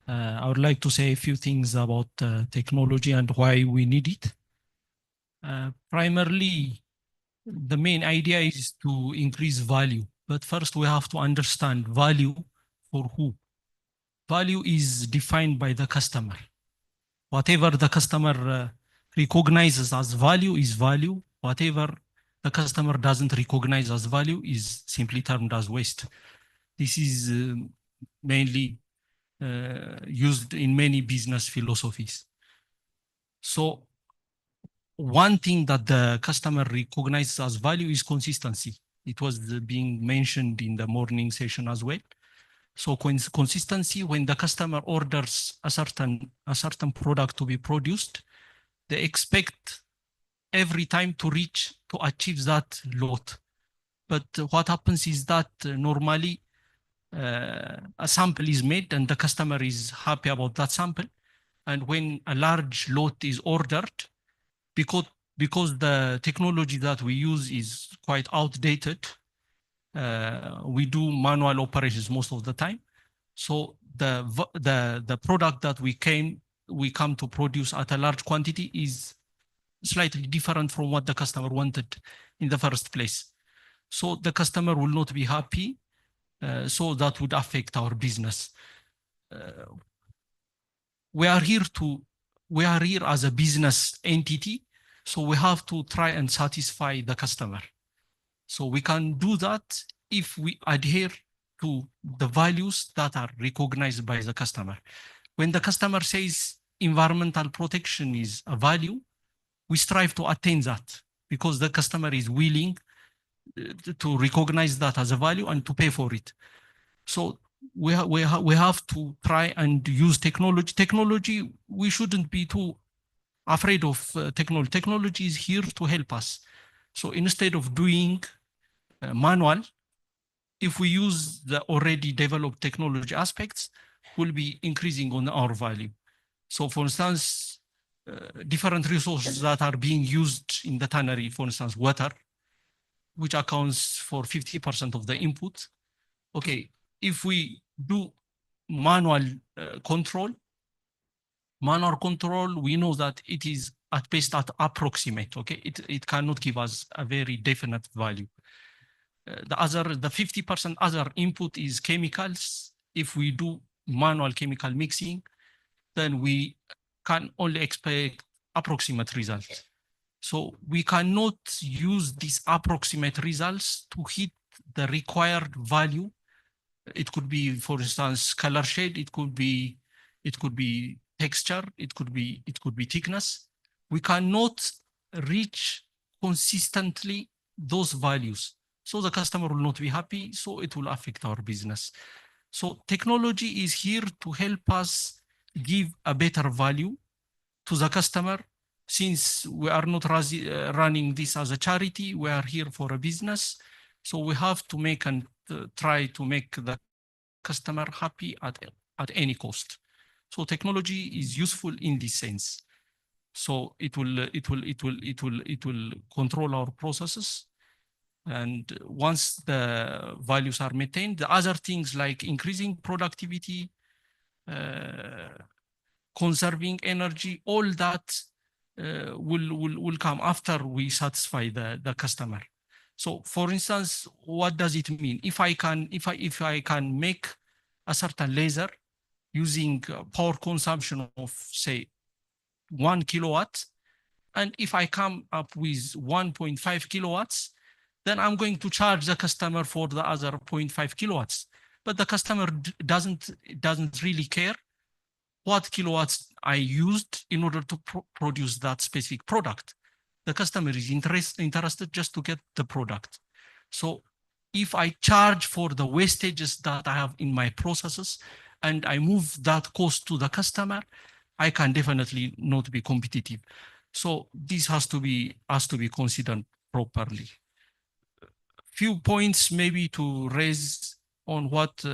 I would like to say a few things about technology and why we need it. Primarily, the main idea is to increase value. But first, we have to understand value for who. Value is defined by the customer. Whatever the customer recognizes as value is value. Whatever the customer doesn't recognize as value is simply termed as waste. This is mainly used in many business philosophies. So one thing that the customer recognizes as value is consistency. It was being mentioned in the morning session as well. So consistency, when the customer orders a certain product to be produced, they expect every time to achieve that lot. But what happens is that normally a sample is made and the customer is happy about that sample. And when a large lot is ordered, because the technology that we use is quite outdated, we do manual operations most of the time. So the product that we come to produce at a large quantity is slightly different from what the customer wanted in the first place. So the customer will not be happy. So that would affect our business. We are here as a business entity, so we have to try and satisfy the customer. So we can do that if we adhere to the values that are recognized by the customer. When the customer says environmental protection is a value, we strive to attain that because the customer is willing to recognize that as a value and to pay for it. So we have to try and use technology. Technology, we shouldn't be too afraid of technology. Technology is here to help us. So instead of doing manual, if we use the already developed technology aspects, we'll be increasing on our value. So for instance, different resources that are being used in the tannery, for instance, water, which accounts for 50% of the input. Okay, if we do manual control, we know that it is at best at approximate, okay? It cannot give us a very definite value. The 50% other input is chemicals. If we do manual chemical mixing, then we can only expect approximate results. So we cannot use these approximate results to hit the required value. It could be, for instance, color shade. It could be texture. It could be thickness. We cannot reach consistently those values. So the customer will not be happy. So it will affect our business. So technology is here to help us give a better value to the customer. Since we are not running this as a charity, we are here for a business. So we have to make and try to make the customer happy at any cost. So technology is useful in this sense. So it will control our processes. And once the values are maintained, the other things like increasing productivity, conserving energy, all that will come after we satisfy the customer. So for instance, what does it mean? If I can make a certain laser using power consumption of say 1 kilowatt, and if I come up with 1.5 kilowatts, then I'm going to charge the customer for the other 0.5 kilowatts. But the customer doesn't really care what kilowatts I used in order to produce that specific product. The customer is interested just to get the product. So if I charge for the wastages that I have in my processes and I move that cost to the customer, I can definitely not be competitive. So this has to be considered properly. Few points maybe to raise on what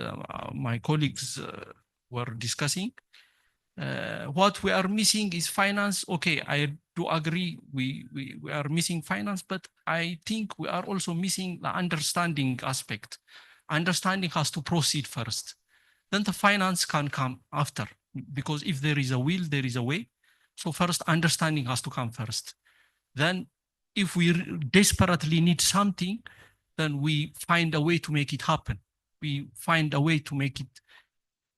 my colleagues were discussing. What we are missing is finance. Okay, I do agree we are missing finance, but I think we are also missing the understanding aspect. Understanding has to proceed first. Then the finance can come after, because if there is a will, there is a way. So first, understanding has to come first. Then if we desperately need something, then we find a way to make it happen. We find a way to make it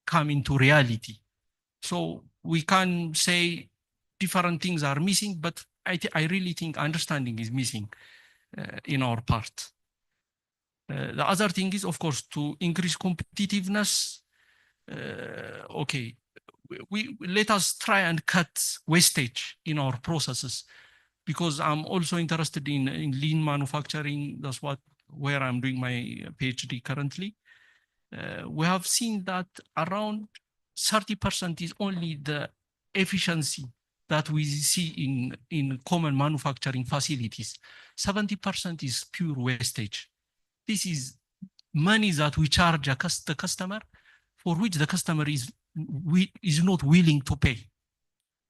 come into reality. So we can say different things are missing, but I really think understanding is missing in our part. The other thing is, of course, to increase competitiveness. Okay, we let us try and cut wastage in our processes, because I'm also interested in lean manufacturing. That's where I'm doing my PhD currently. We have seen that around 30% is only the efficiency that we see in common manufacturing facilities. 70% is pure wastage. This is money that we charge the customer, for which the customer is not willing to pay.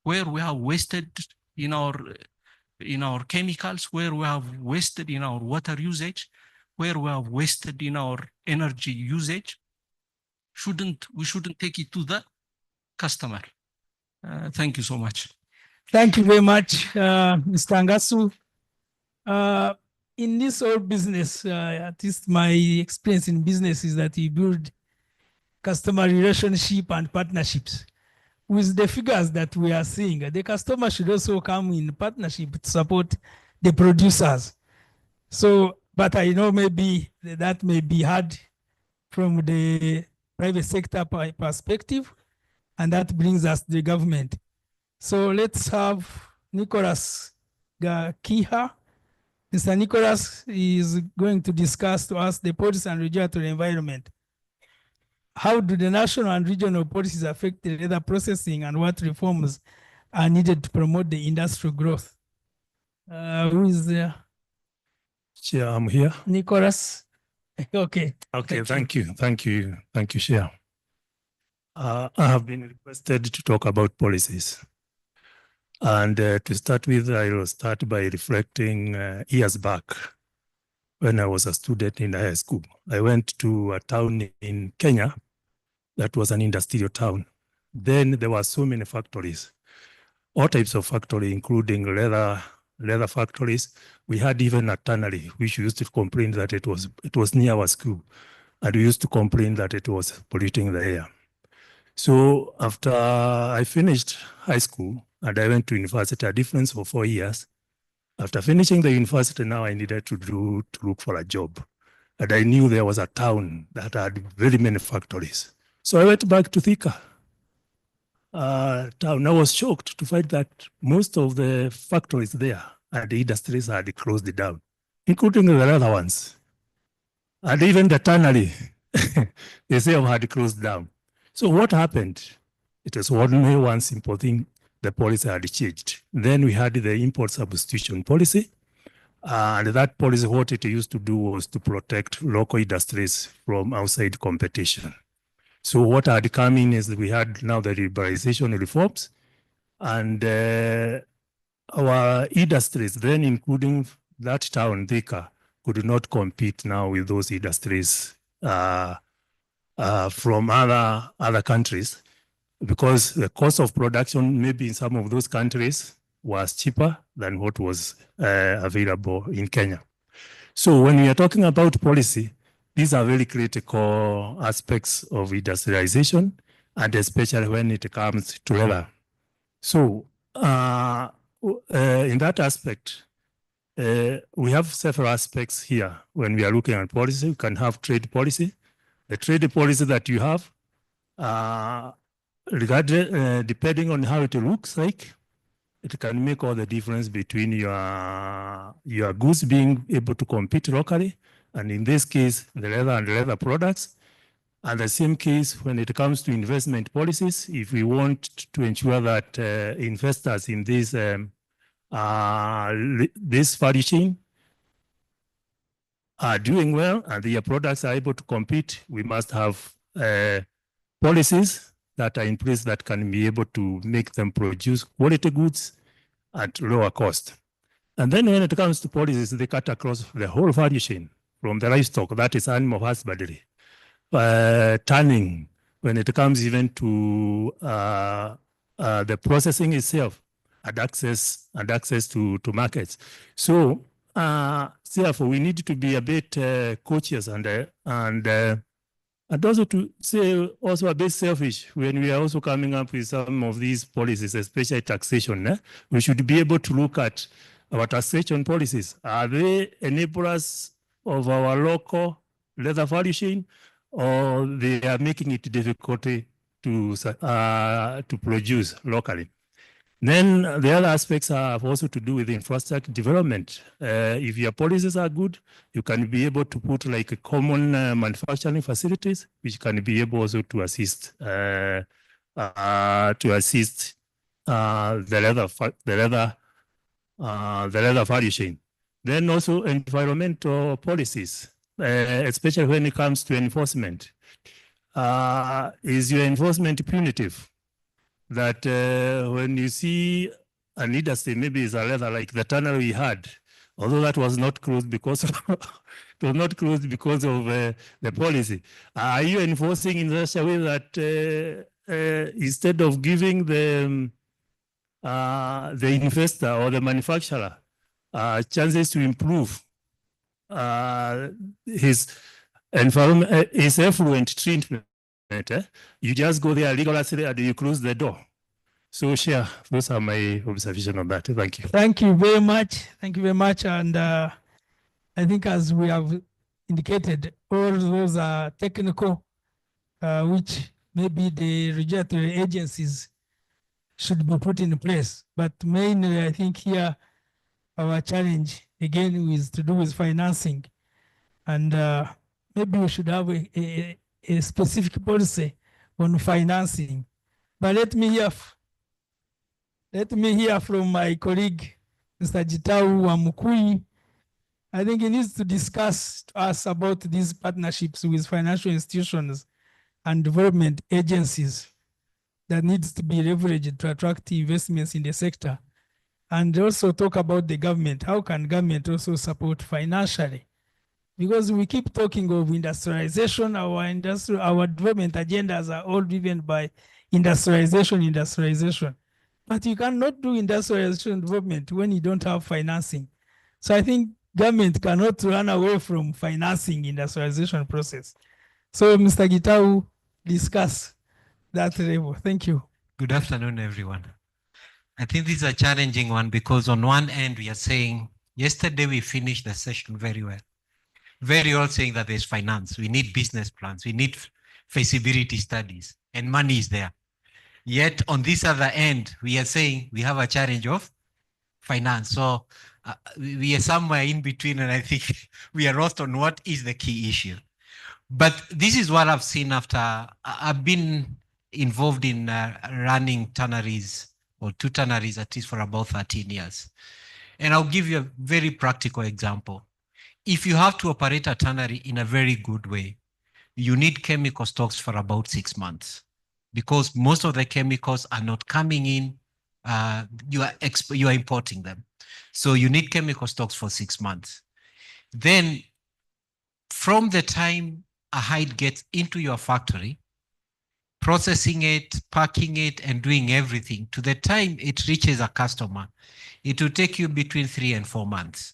Where we have wasted in our chemicals, where we have wasted in our water usage, where we have wasted in our energy usage, we shouldn't take it to the customer. Thank you so much. Thank you very much, Mr. Angasu. In this whole business, at least my experience in business is that you build customer relationship and partnerships. With the figures that we are seeing, the customer should also come in partnership to support the producers. So, but I know maybe that may be hard from the private sector perspective, and that brings us to the government. So let's have Nicholas Kiha. Mr. Nicholas is going to discuss to us the policy and regulatory environment. How do the national and regional policies affect the leather processing, and what reforms are needed to promote the industrial growth? Who is there? Chair, I'm here. Nicholas. Okay. Okay, thank you, Chair. I have been requested to talk about policies. And to start with, I will start by reflecting years back when I was a student in high school. I went to a town in Kenya that was an industrial town. Then there were so many factories, all types of factories, including leather factories. We had even a tannery, which used to complain that it was near our school, and we used to complain that it was polluting the air. So after I finished high school and I went to university, a difference of 4 years. After finishing the university, now I needed to look for a job. And I knew there was a town that had very many factories. So I went back to Thika town. I was shocked to find that most of the factories there and the industries had closed down, including the other ones. And even the tannery, they say had closed down. So what happened? It was only one simple thing. The policy had changed. Then we had the import substitution policy. And that policy, what it used to do was to protect local industries from outside competition. So what had come in is we had now the liberalization reforms, and our industries, then including that town, Thika, could not compete now with those industries from other countries, because the cost of production maybe in some of those countries was cheaper than what was available in Kenya. So when we are talking about policy, these are very critical aspects of industrialization, and especially when it comes to leather. So in that aspect, we have several aspects here. When we are looking at policy, we can have trade policy. The trade policy that you have, depending on how it looks like, it can make all the difference between your goods being able to compete locally, and in this case, the leather and leather products. And the same case when it comes to investment policies, if we want to ensure that investors in this value chain are doing well and their products are able to compete, we must have policies that are in place that can be able to make them produce quality goods at lower cost. And then when it comes to policies, they cut across the whole value chain, from the livestock, that is animal husbandry, tanning, when it comes even to the processing itself, and access to markets. So therefore, we need to be a bit cautious and And also to say also a bit selfish when we are also coming up with some of these policies, especially taxation, we should be able to look at our taxation policies. Are they enablers of our local leather value chain, or they are making it difficult to produce locally? Then the other aspects have also to do with infrastructure development. If your policies are good, you can be able to put like a common manufacturing facilities, which can be able also to assist the leather value chain. Then also environmental policies, especially when it comes to enforcement. Is your enforcement punitive? That when you see an industry, maybe it's a leather like the tunnel we had, although that was not closed because of it was not closed because of the policy. Are you enforcing in such a way that instead of giving the investor or the manufacturer chances to improve his environment, his effluent treatment, you just go there legally and you close the door. So, Chair, those are my observations on that. Thank you. Thank you very much. Thank you very much. And I think as we have indicated, all those are technical, which maybe the regulatory agencies should be put in place. But mainly, I think here, our challenge, again, is to do with financing. And maybe we should have a specific policy on financing. But let me hear from my colleague, Mr. Gitau Wamukui. I think he needs to discuss to us about these partnerships with financial institutions and development agencies that needs to be leveraged to attract investments in the sector. And also talk about the government. How can government also support financially? Because we keep talking of industrialization, our development agendas are all driven by industrialization. But you cannot do industrialization development when you don't have financing. So I think government cannot run away from financing industrialization process. So Mr. Gitau, discuss that level. Thank you. Good afternoon, everyone. I think this is a challenging one because on one end, we are saying, yesterday we finished the session very well. Very well saying that there's finance, we need business plans, we need feasibility studies, and money is there. Yet on this other end, we are saying we have a challenge of finance. So we are somewhere in between, and I think we are lost on what is the key issue. But this is what I've seen after I've been involved in running tanneries, or two tanneries at least, for about 13 years. And I'll give you a very practical example. If you have to operate a tannery in a very good way, you need chemical stocks for about 6 months, because most of the chemicals are not coming in, you are importing them. So you need chemical stocks for 6 months. Then from the time a hide gets into your factory, processing it, packing it, and doing everything, to the time it reaches a customer, it will take you between 3 and 4 months.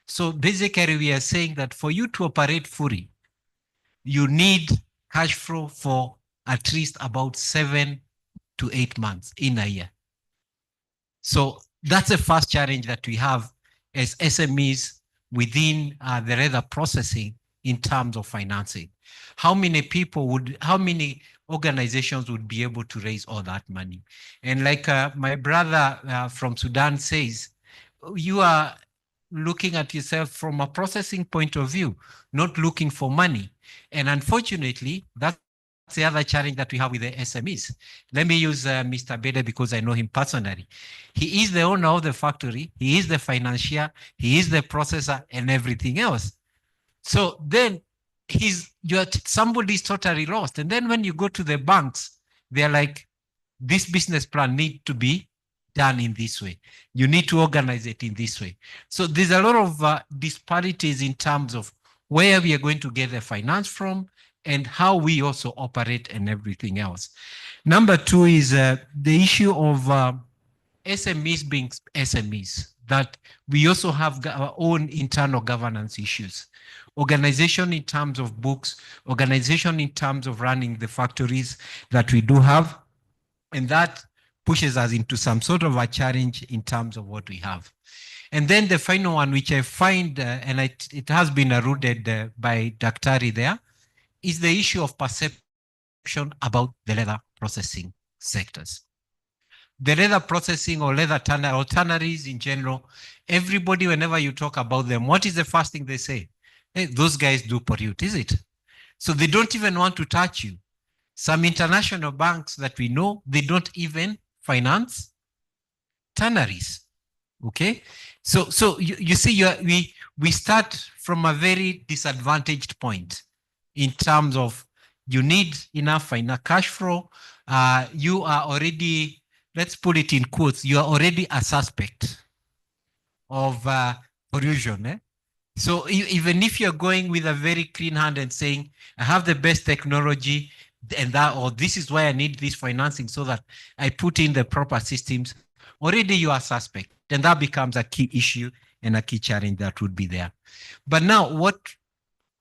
So basically, we are saying that for you to operate fully, you need cash flow for at least about 7 to 8 months in a year. So that's the first challenge that we have as SMEs within the leather processing in terms of financing. How many organizations would be able to raise all that money? And like my brother from Sudan says, you are looking at yourself from a processing point of view, not looking for money. And unfortunately, that's the other challenge that we have with the SMEs. Let me use Mr. Bede because I know him personally. He is the owner of the factory, he is the financier, he is the processor and everything else. So then somebody's totally lost. And then when you go to the banks, they're like, this business plan needs to be done in this way. You need to organize it in this way. So there's a lot of disparities in terms of where we are going to get the finance from and how we also operate and everything else. Number two is the issue of SMEs being SMEs. that we also have our own internal governance issues. Organization in terms of books, organization in terms of running the factories that we do have, and that pushes us into some sort of a challenge in terms of what we have. And then the final one, which I find, and it has been alluded by Daktari there, is the issue of perception about the leather processing sectors. The leather processing or leather or tanneries in general, everybody, whenever you talk about them, what is the first thing they say? Hey, those guys do pollute, is it? So they don't even want to touch you. Some international banks that we know, they don't even finance tanneries. Okay, so you see, we start from a very disadvantaged point in terms of you need enough cash flow. You are already, let's put it in quotes, you are already a suspect of pollution. Eh? So even if you're going with a very clean hand and saying, I have the best technology, and that, or this is why I need this financing so that I put in the proper systems, already you are suspect. Then that becomes a key issue and a key challenge that would be there. But now, what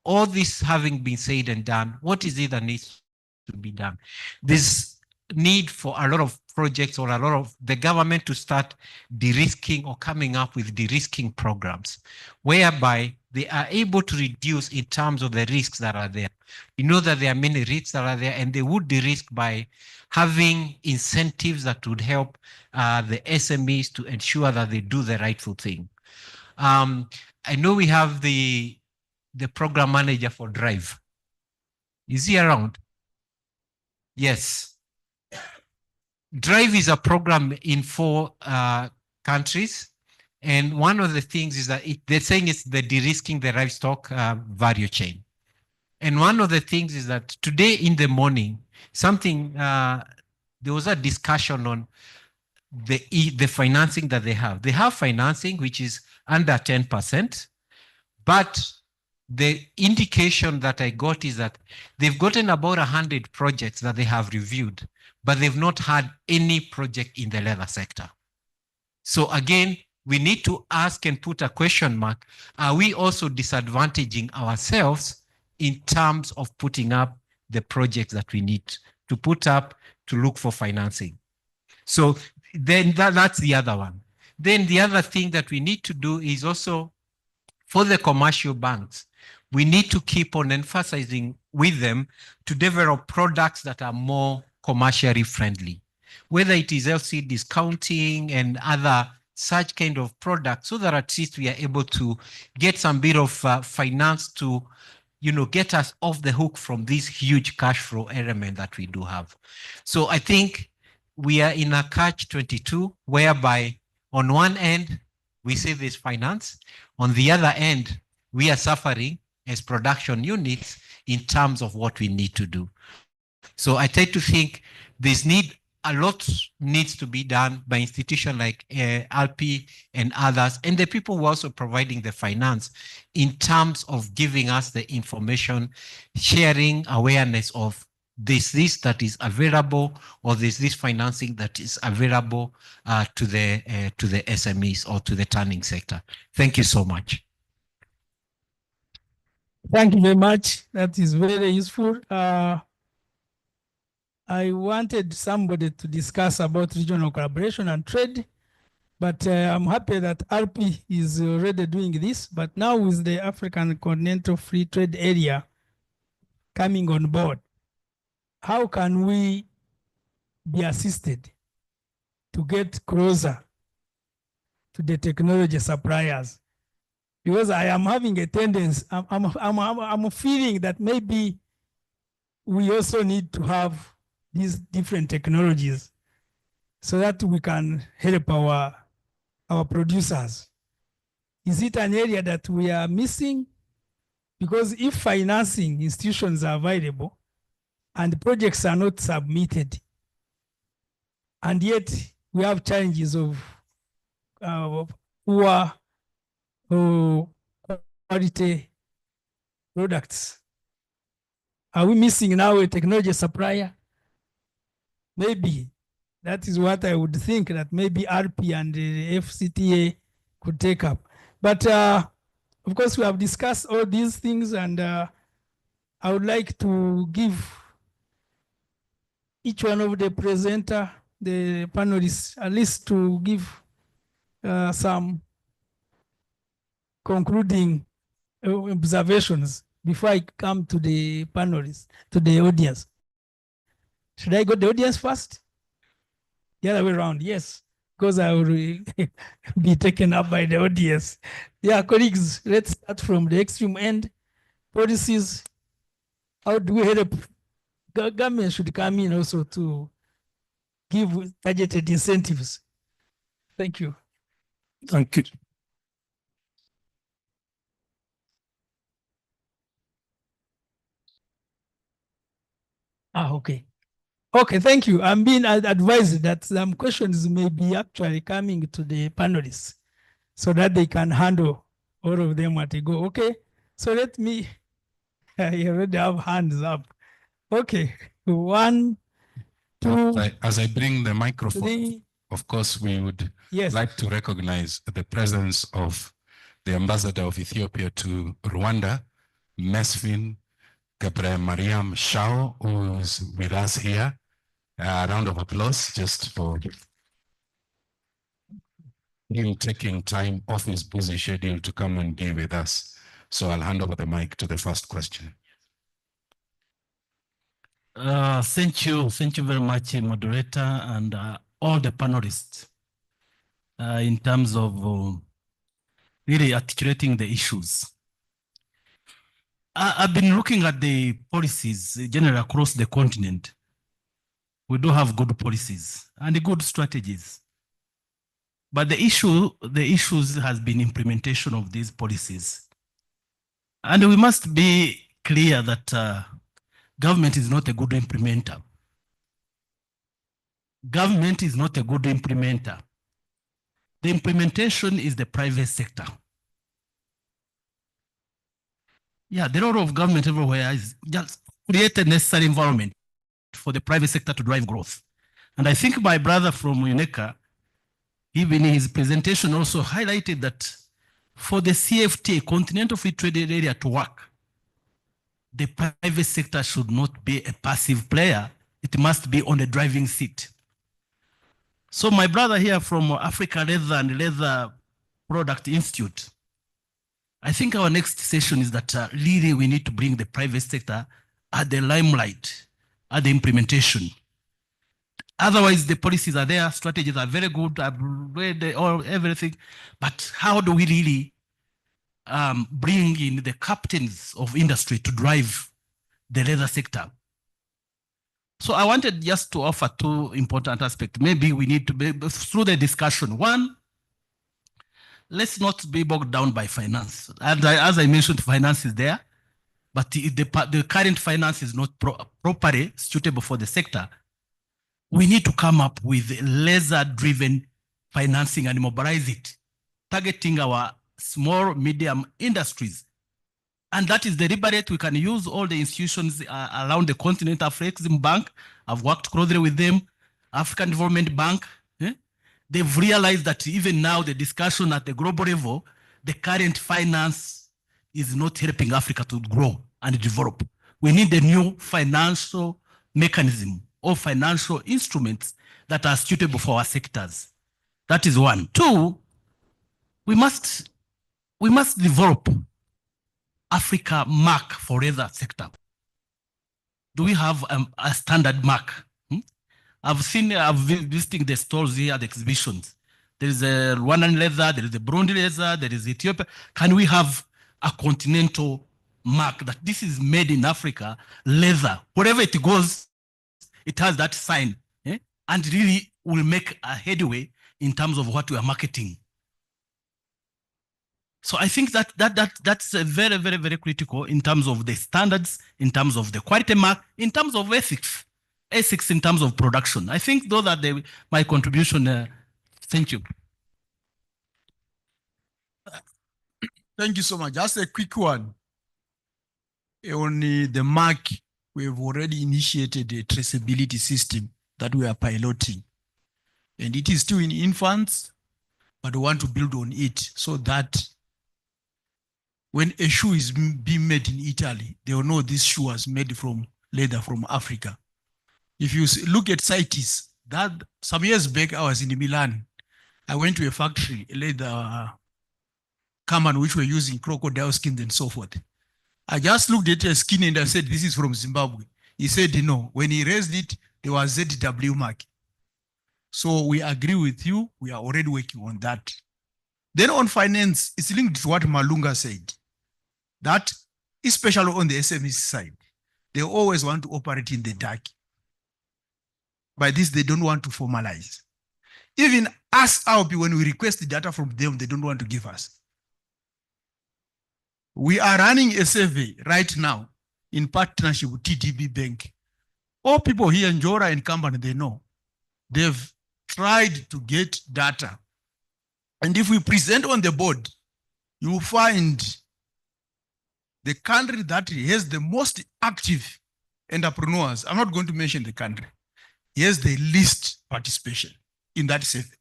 all this having been said and done, what is it that needs to be done? There's need for a lot of projects or a lot of the government to start de-risking or coming up with de-risking programs whereby they are able to reduce in terms of the risks that are there. You know that there are many risks that are there, and they would de-risk by having incentives that would help the SMEs to ensure that they do the rightful thing. I know we have the program manager for Drive. Is he around? Yes. Drive is a program in 4 countries. And one of the things is that they're saying it's the de-risking the livestock value chain. And one of the things is that today in the morning, there was a discussion on the financing that they have. They have financing which is under 10%, but the indication that I got is that they've gotten about 100 projects that they have reviewed, but they've not had any project in the leather sector. So again, we need to ask and put a question mark. Are we also disadvantaging ourselves in terms of putting up the projects that we need to put up to look for financing? So then that's the other one. Then the other thing that we need to do is also for the commercial banks, we need to keep on emphasizing with them to develop products that are more commercially friendly, whether it is LC discounting and other such kind of products, so that at least we are able to get some bit of finance to, get us off the hook from this huge cash flow element that we do have. So I think we are in a catch-22 whereby on one end, we say there's finance. On the other end, we are suffering as production units in terms of what we need to do. So I tend to think a lot needs to be done by institutions like ALPI and others, and the people who are also providing the finance in terms of giving us the information, sharing awareness of this that is available, or this financing that is available to the SMEs or to the tanning sector. Thank you so much. Thank you very much. That is very useful. I wanted somebody to discuss about regional collaboration and trade, but I'm happy that RP is already doing this. But now with the African Continental Free Trade Area coming on board, how can we be assisted to get closer to the technology suppliers? Because I am having a tendency, I'm feeling that maybe we also need to have these different technologies so that we can help our producers. Is it an area that we are missing? Because if financing institutions are available and projects are not submitted, and yet we have challenges of poor quality products, are we missing now a technology supplier? Maybe that is what I would think, that maybe RP and the FCTA could take up. But of course, we have discussed all these things, and I would like to give each one of the presenter, the panelists, at least to give some concluding observations before I come to the panelists, to the audience. Should I go to the audience first? The other way around, yes, because I will be taken up by the audience. Yeah, colleagues, let's start from the extreme end. Policies, how do we help? Government should come in also to give targeted incentives. Thank you. Thank you. Okay. Okay, thank you. I'm being advised that some questions may be actually coming to the panelists so that they can handle all of them at a go. Okay, so let me, I already have hands up. Okay, 1, 2, As I bring the microphone, 3. of course, we would Yes. like to recognize the presence of the ambassador of Ethiopia to Rwanda, Mesfin Gabriel Mariam Shao, who is with us here. A round of applause just for him taking time off his busy schedule to come and be with us. So I'll hand over the mic to the first question. Thank you very much, moderator, and all the panelists in terms of really articulating the issues. I've been looking at the policies generally across the continent. We do have good policies and good strategies. But the issues has been implementation of these policies. And we must be clear that government is not a good implementer. Government is not a good implementer. The implementation is the private sector. Yeah, the role of government everywhere is just create a necessary environment for the private sector to drive growth. And I think my brother from UNECA, even in his presentation, also highlighted that for the CFTA, Continental Free Trade Area, to work, the private sector should not be a passive player. It must be on the driving seat. So my brother here from Africa Leather and Leather Product Institute, I think our next session is that really we need to bring the private sector at the limelight, at the implementation. Otherwise, the policies are there, strategies are very good, I've read everything, but how do we really bring in the captains of industry to drive the leather sector? So I wanted just to offer two important aspects. Maybe we need to be, through the discussion. One, let's not be bogged down by finance. As I mentioned, finance is there, but the current finance is not properly suitable for the sector. We need to come up with laser-driven financing and mobilize it, targeting our small, medium industries. And that is deliberate. We can use all the institutions around the continent. Afrexim Bank, I've worked closely with them, African Development Bank. They've realized that even now the discussion at the global level, the current finance is not helping Africa to grow and develop. We need a new financial mechanism or financial instruments that are suitable for our sectors. That is one. Two, we must develop Africa mark for leather sector. Do we have a standard mark? I've been visiting the stores here at the exhibitions. There is a Rwandan leather, there is a Burundi leather, there is Ethiopia. Can we have a continental mark that this is made in Africa, leather? Wherever it goes, it has that sign, and really will make a headway in terms of what we are marketing. So I think that's very, very, very critical in terms of the standards, in terms of the quality mark, in terms of ethics in terms of production. I think those are my contribution. Thank you. Thank you so much. Just a quick one. On the mark, we've already initiated a traceability system that we are piloting. And it is still in infancy, but we want to build on it so that when a shoe is being made in Italy, they will know this shoe was made from leather from Africa. If you look at CITES, that some years back I was in Milan. I went to a factory, a leather common which were using crocodile skins and so forth. I just looked at the skin and I said, this is from Zimbabwe. He said, no. When he raised it, there was ZW mark. So we agree with you. We are already working on that. Then on finance, it's linked to what Malunga said. That, especially on the SME side, they always want to operate in the dark. By this, they don't want to formalize. Even us, AOP, when we request the data from them, they don't want to give us. We are running a survey right now in partnership with TDB Bank. All people here in Jora and Kamban, they know. They've tried to get data. And if we present on the board, you will find the country that has the most active entrepreneurs. I'm not going to mention the country. Has the least participation in that survey.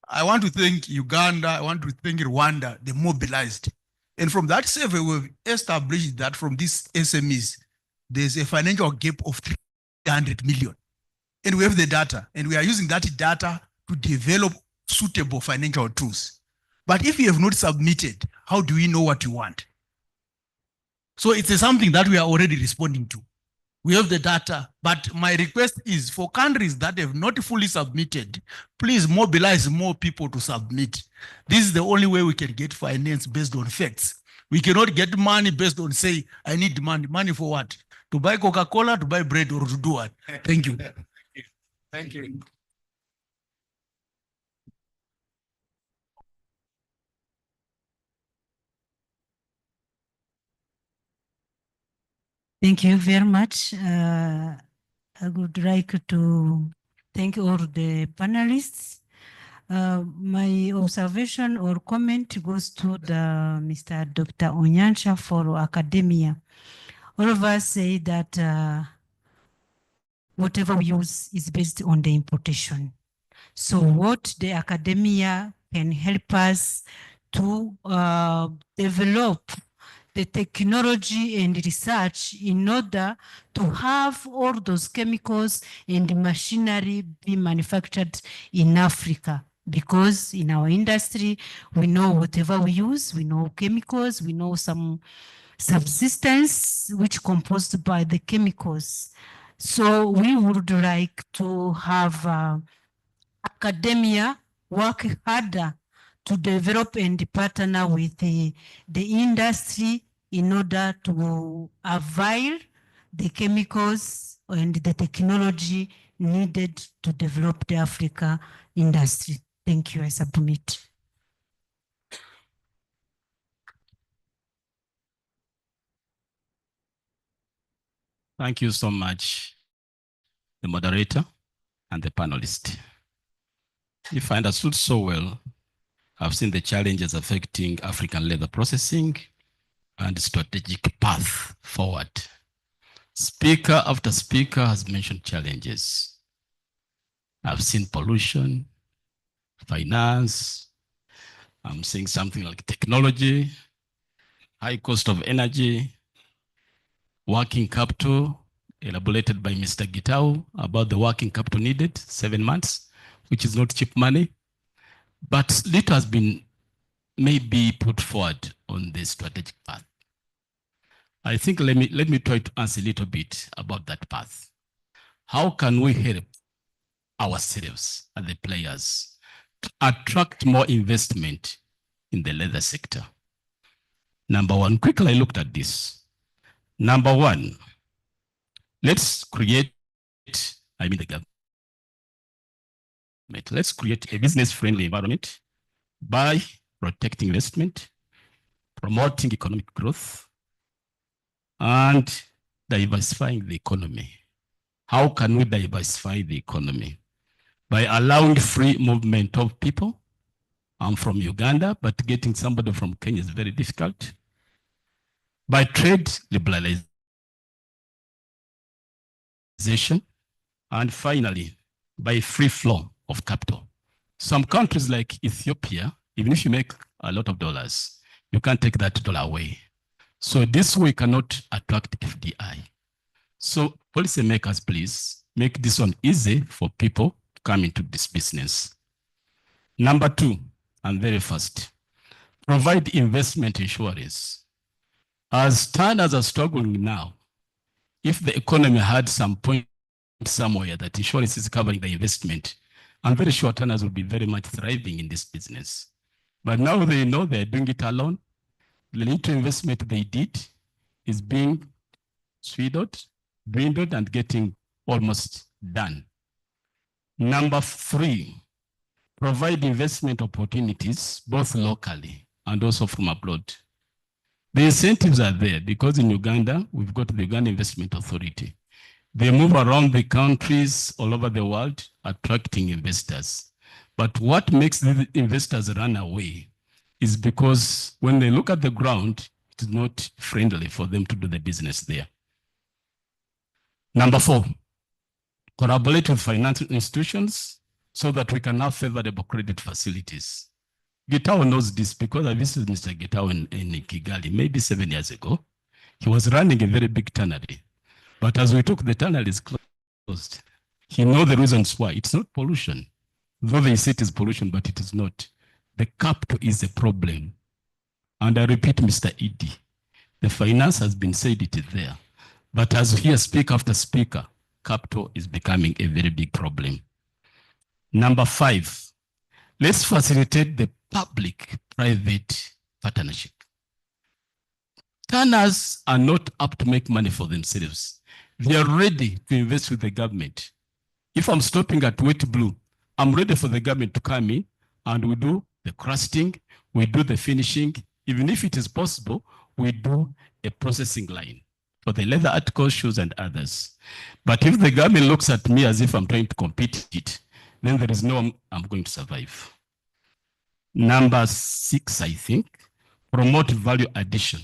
I want to thank Uganda. I want to thank Rwanda. They mobilized. And from that survey, we've established that from these SMEs, there's a financial gap of 300 million. And we have the data. And we are using that data to develop suitable financial tools. But if you have not submitted, how do we know what you want? So it's something that we are already responding to. We have the data, but my request is for countries that have not fully submitted, please mobilize more people to submit. This is the only way we can get finance based on facts. We cannot get money based on say, I need money. Money for what? To buy Coca-Cola, to buy bread, or to do what? Thank you. Thank you. Thank you very much. I would like to thank all the panelists. My observation or comment goes to the Mr. Dr. Onyancha for academia. All of us say that whatever we use is based on the importation. So what the academia can help us to develop the technology and research in order to have all those chemicals and machinery be manufactured in Africa. Because in our industry, we know whatever we use, we know chemicals, we know some substance which composed by the chemicals. So we would like to have academia work harder to develop and partner with the industry in order to avail the chemicals and the technology needed to develop the Africa industry. Thank you. I submit. Thank you so much, the moderator and the panelist. If I understood so well, I've seen the challenges affecting African leather processing and strategic path forward. Speaker after speaker has mentioned challenges. I've seen pollution, finance, I'm seeing something like technology, high cost of energy, working capital, elaborated by Mr. Gitau about the working capital needed, 7 months, which is not cheap money. But little has been maybe put forward on the strategic path. I think let me try to answer a little bit about that path. How can we help ourselves and the players to attract more investment in the leather sector? Number one, quickly I looked at this. Number one, let's create, the government. Let's create a business-friendly environment by protecting investment, promoting economic growth, and diversifying the economy. How can we diversify the economy? By allowing free movement of people. I'm from Uganda, but getting somebody from Kenya is very difficult. By trade liberalization. And finally, by free flow of capital. Some countries like Ethiopia, even if you make a lot of dollars, you can't take that dollar away. So this way cannot attract FDI. So policymakers, please make this one easy for people to come into this business. Number two, and very first, provide investment insurance. As tanners are struggling now, if the economy had some point somewhere that insurance is covering the investment, I'm very sure tanners will be very much thriving in this business. But now they know they're doing it alone. The little investment they did is being dwindled and getting almost done. Number three, provide investment opportunities both locally and also from abroad. The incentives are there because in Uganda, we've got the Uganda Investment Authority. They move around the countries all over the world, attracting investors. But what makes the investors run away is because when they look at the ground, it is not friendly for them to do the business there. Number four, collaborate with financial institutions so that we can have favorable credit facilities. Gitao knows this because I visited Mr. Gitao in Kigali maybe 7 years ago. He was running a very big tannery. But as we took, the tunnel is closed. He knows the reasons why. It's not pollution. Though they say it is pollution, but it is not. The capital is a problem. And I repeat, Mr. Edie, the finance has been said it is there. But as we hear speaker after speaker, capital is becoming a very big problem. Number five, let's facilitate the public-private partnership. Tanners are not up to make money for themselves. They are ready to invest with the government. If I'm stopping at Wet Blue, I'm ready for the government to come in and we do the crusting, we do the finishing. Even if it is possible, we do a processing line for the leather articles, shoes, and others. But if the government looks at me as if I'm trying to compete it, then there is no I'm going to survive. Number six, I think, promote value addition.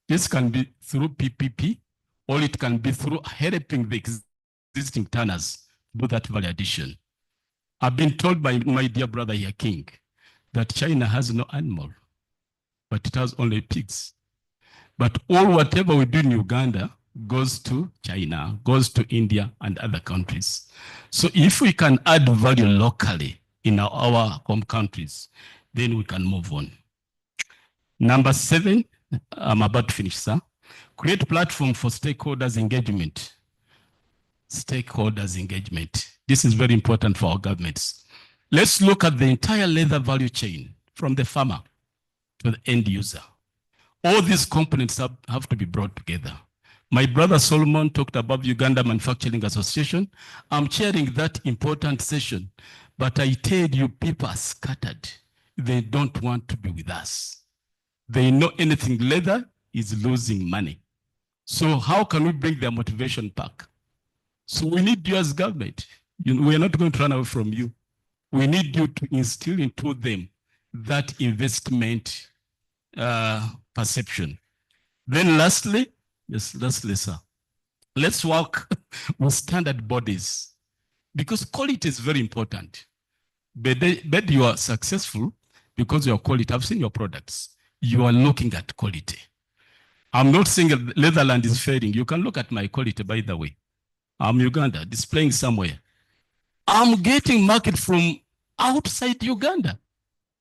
This can be through PPP, or it can be through helping the existing tanners do that value addition. I've been told by my dear brother here, King, that China has no animal, but it has only pigs. But whatever we do in Uganda goes to China, goes to India and other countries. So if we can add value locally in our home countries, then we can move on. Number seven, I'm about to finish, sir. Create platform for stakeholders engagement. Stakeholders engagement. This is very important for our governments. Let's look at the entire leather value chain from the farmer to the end user. All these components have to be brought together. My brother Solomon talked about Uganda Manufacturing Association. I'm chairing that important session, but I tell you, people are scattered. They don't want to be with us. They know anything leather is losing money. So how can we bring their motivation back? So we need you as government. We are not going to run away from you. We need you to instill into them that investment perception. Then lastly, sir, let's work with standard bodies because quality is very important. But you are successful because your quality. I've seen your products. You are looking at quality. I'm not saying Leatherland is failing. You can look at my quality, by the way. I'm Uganda, displaying somewhere. I'm getting market from outside Uganda.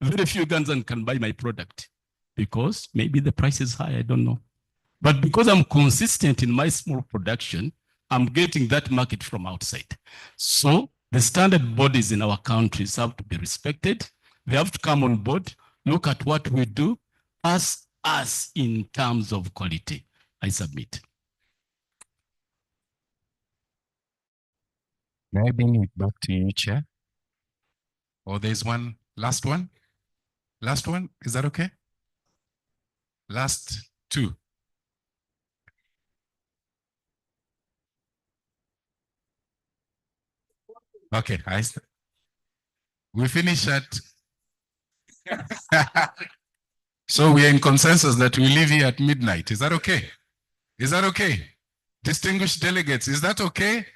Very few Ugandans can buy my product because maybe the price is high, I don't know. But because I'm consistent in my small production, I'm getting that market from outside. So the standard bodies in our countries have to be respected. They have to come on board, look at what we do, as us in terms of quality. I submit. May I bring it back to you, Chair? Or there's one, last one? Last one, is that okay? Last two. Okay, we finish at... So we are in consensus that we leave here at midnight. Is that okay? Is that okay? Distinguished delegates, is that okay?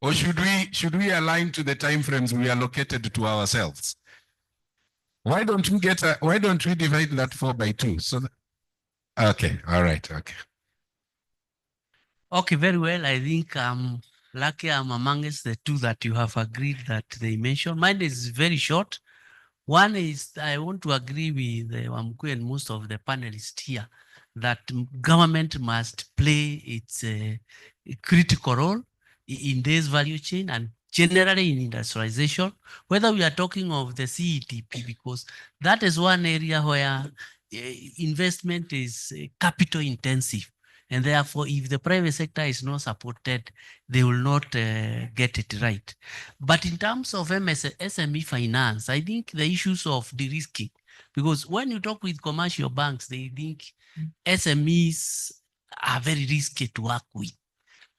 Or should we align to the timeframes we allocated to ourselves? Why don't we divide that 4 by 2? So okay, all right, okay. Okay, very well. I think lucky I'm amongst the two that you have agreed that they mentioned. Mine is very short. One is I want to agree with Wamku and most of the panelists here that government must play its critical role in this value chain and generally in industrialization, whether we are talking of the CETP, because that is one area where investment is capital intensive. And therefore, if the private sector is not supported, they will not get it right. But in terms of SME finance, I think the issues of de-risking, because when you talk with commercial banks, they think SMEs are very risky to work with.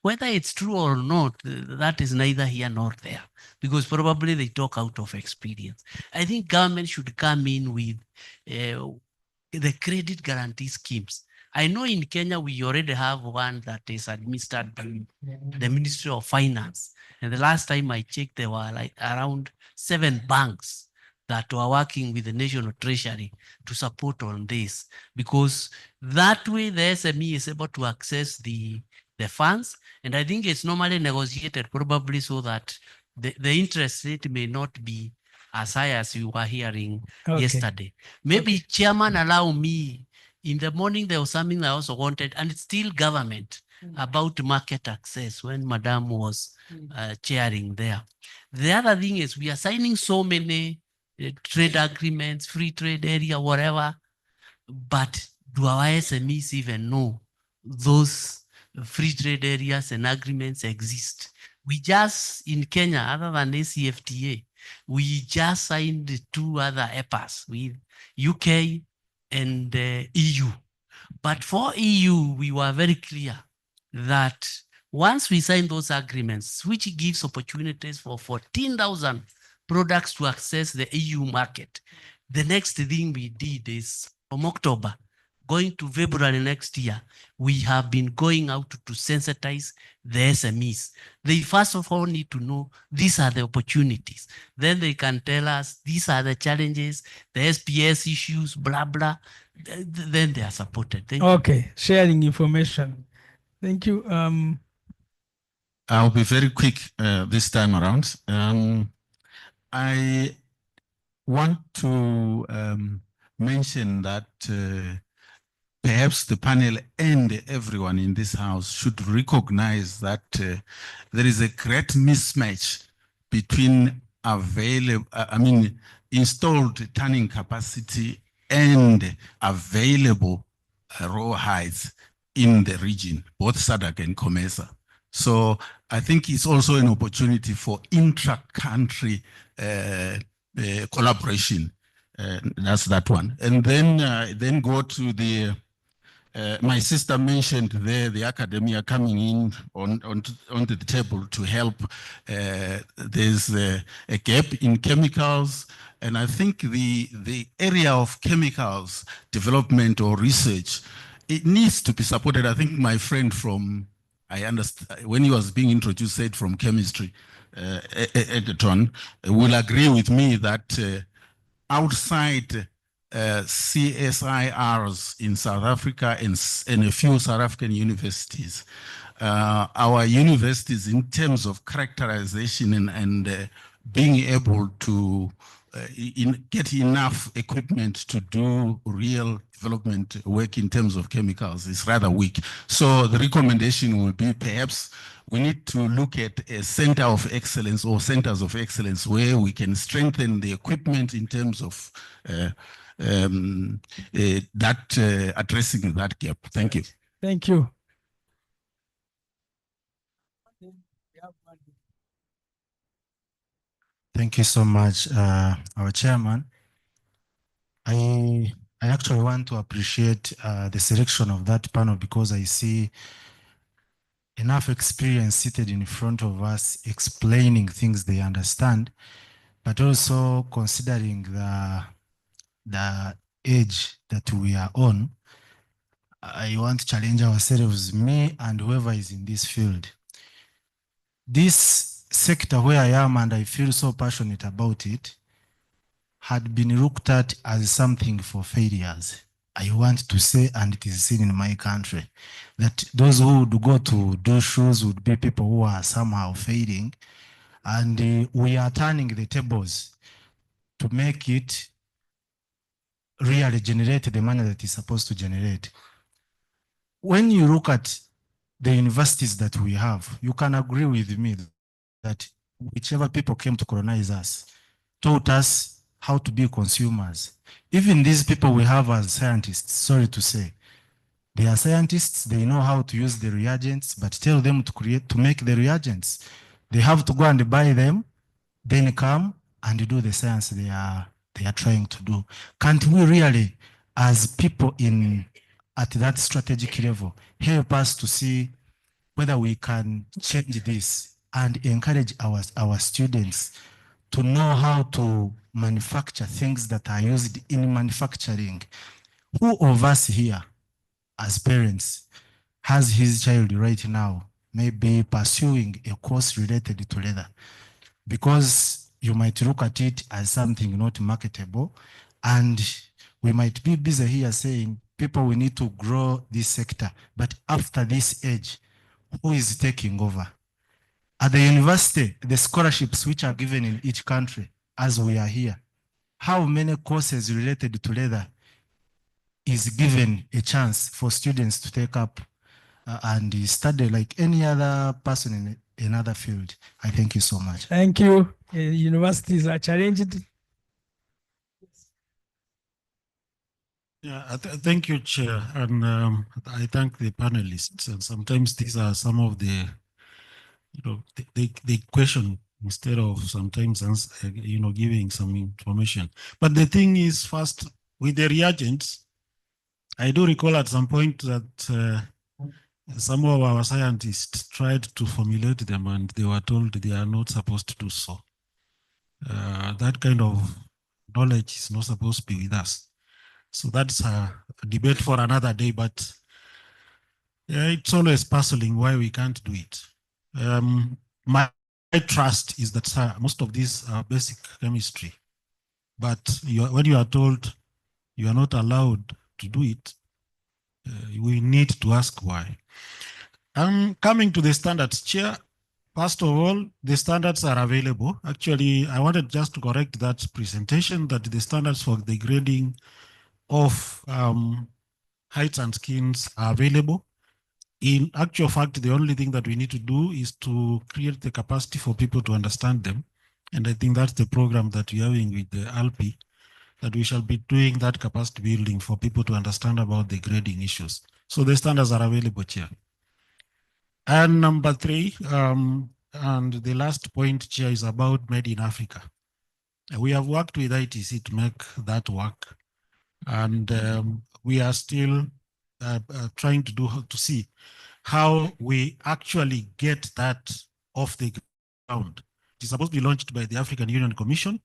Whether it's true or not, that is neither here nor there, because probably they talk out of experience. I think government should come in with the credit guarantee schemes. I know in Kenya, we already have one that is administered by the Ministry of Finance. And the last time I checked, there were like around 7 banks that were working with the National Treasury to support on this, because that way the SME is able to access the funds. And I think it's normally negotiated probably so that the interest rate may not be as high as you were hearing yesterday. Maybe chairman allow me, in the morning there was something I also wanted, and it's still government, about market access when Madam was chairing there. The other thing is we are signing so many trade agreements, free trade area, whatever, but do our SMEs even know those free trade areas and agreements exist? We just, in Kenya, other than ACFTA, we just signed 2 other EPAs with UK and EU. But for EU, we were very clear that once we sign those agreements, which gives opportunities for 14,000 products to access the EU market, the next thing we did is from October, going to February next year, we have been going out to sensitize the SMEs. They first of all need to know these are the opportunities. Then they can tell us these are the challenges, the SPS issues, blah, blah. Then they are supported. Thank you. Okay, sharing information. Thank you. I'll be very quick this time around. I want to mention that perhaps the panel and everyone in this house should recognize that there is a great mismatch between installed tanning capacity and available raw hides in the region, both SADC and COMESA. So I think it's also an opportunity for intra-country collaboration. That's that one. And then go to the, my sister mentioned there, the academia coming in onto the table to help. There's a gap in chemicals. And I think the area of chemicals development or research, it needs to be supported. I think my friend from, I understand, when he was being introduced, said from chemistry, Egerton, will agree with me that outside CSIRs in South Africa and a few South African universities, our universities in terms of characterization and being able to get enough equipment to do real development work in terms of chemicals is rather weak. So the recommendation will be perhaps we need to look at a center of excellence or centers of excellence where we can strengthen the equipment in terms of addressing that gap. Thank you. Thank you. Thank you so much, our chairman. I actually want to appreciate the selection of that panel because I see enough experience seated in front of us explaining things they understand, but also considering the age that we are on. I want to challenge ourselves, me and whoever is in this field. This sector where I am and I feel so passionate about it had been looked at as something for failures. I want to say, and it is seen in my country, that those who would go to do shoes would be people who are somehow failing. And we are turning the tables to make it really generate the money that is supposed to generate. When you look at the universities that we have, you can agree with me that whichever people came to colonize us taught us how to be consumers. Even these people we have as scientists, sorry to say, they are scientists, they know how to use the reagents, but tell them to make the reagents. They have to go and buy them, then come and do the science they are trying to do. Can't we really, as people at that strategic level, help us to see whether we can change this and encourage our students to know how to manufacture things that are used in manufacturing? Who of us here as parents has his child right now maybe pursuing a course related to leather? Because you might look at it as something not marketable, and we might be busy here saying, people, we need to grow this sector. But after this age, who is taking over? At the university, the scholarships which are given in each country, as we are here, how many courses related to leather is given a chance for students to take up and study like any other person in another field? I thank you so much. Thank you. Universities are challenged. Yeah, thank you, Chair, and I thank the panelists. And sometimes these are some of the, they question instead of sometimes, giving some information. But the thing is, first, with the reagents, I do recall at some point that some of our scientists tried to formulate them and they were told they are not supposed to do so. That kind of knowledge is not supposed to be with us. So that's a debate for another day, but it's always puzzling why we can't do it. My trust is that most of these are basic chemistry, but when you are told you are not allowed to do it, we need to ask why. Coming to the standards, Chair, first of all, the standards are available. Actually, I wanted just to correct that presentation that the standards for the grading of heights and skins are available. In actual fact, the only thing that we need to do is to create the capacity for people to understand them. And I think that's the program that we're having with the ALPI, that we shall be doing that capacity building for people to understand about the grading issues. So the standards are available, Chair. And number three, and the last point, Chair, is about Made in Africa. We have worked with ITC to make that work. And we are still trying to see how we actually get that off the ground. It is supposed to be launched by the African Union Commission,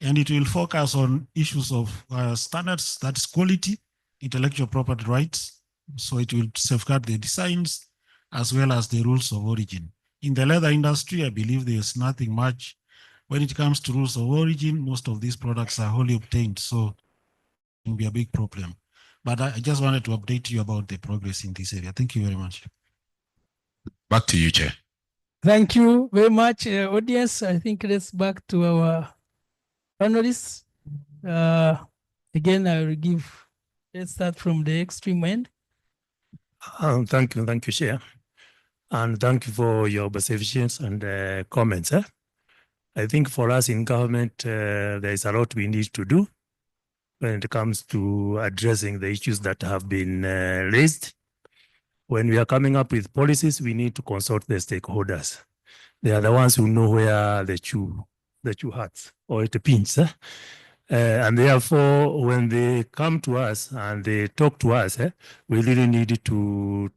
and it will focus on issues of standards, that's quality, intellectual property rights. So it will safeguard the designs as well as the rules of origin. In the leather industry, I believe there's nothing much. When it comes to rules of origin, most of these products are wholly obtained, so it will be a big problem. But I just wanted to update you about the progress in this area. Thank you very much. Back to you, Chair. Thank you very much, audience. I think let's back to our panelists. Again, I will let's start from the extreme end. Thank you, Chair. And thank you for your observations and comments. I think for us in government, there is a lot we need to do when it comes to addressing the issues that have been raised. When we are coming up with policies, we need to consult the stakeholders. They are the ones who know where the shoe hurts or it pinch. And therefore, when they come to us and they talk to us, we really need to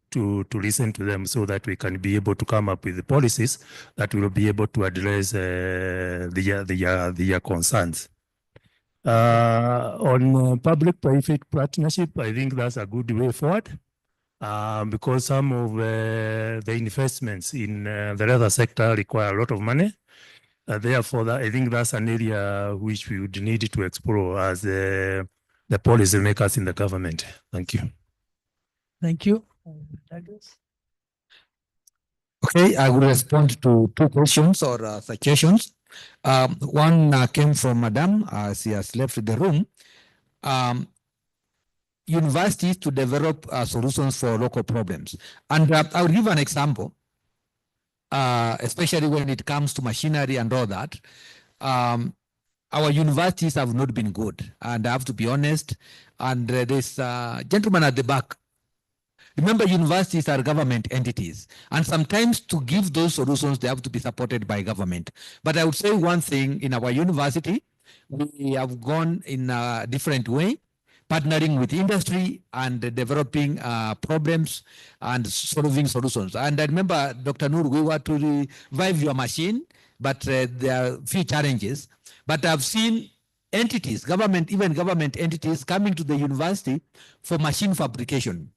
listen to them so that we can be able to come up with the policies that will be able to address their concerns. On public-private partnership, I think that's a good way forward. because some of the investments in the leather sector require a lot of money. Therefore, I think that's an area which we would need to explore as the policy makers in the government. Thank you. Thank you. Douglas? Okay, I will respond to two questions or suggestions. One came from Madam as she has left the room. Universities to develop solutions for local problems. And I'll give an example, especially when it comes to machinery and all that. Our universities have not been good, and I have to be honest. And this gentleman at the back, remember, universities are government entities, and sometimes to give those solutions, they have to be supported by government. But I would say one thing, in our university, we have gone in a different way, partnering with industry and developing problems and solving solutions. And I remember, Dr. Nur, we were to revive your machine, but there are a few challenges. But I've seen entities, even government entities coming to the university for machine fabrication.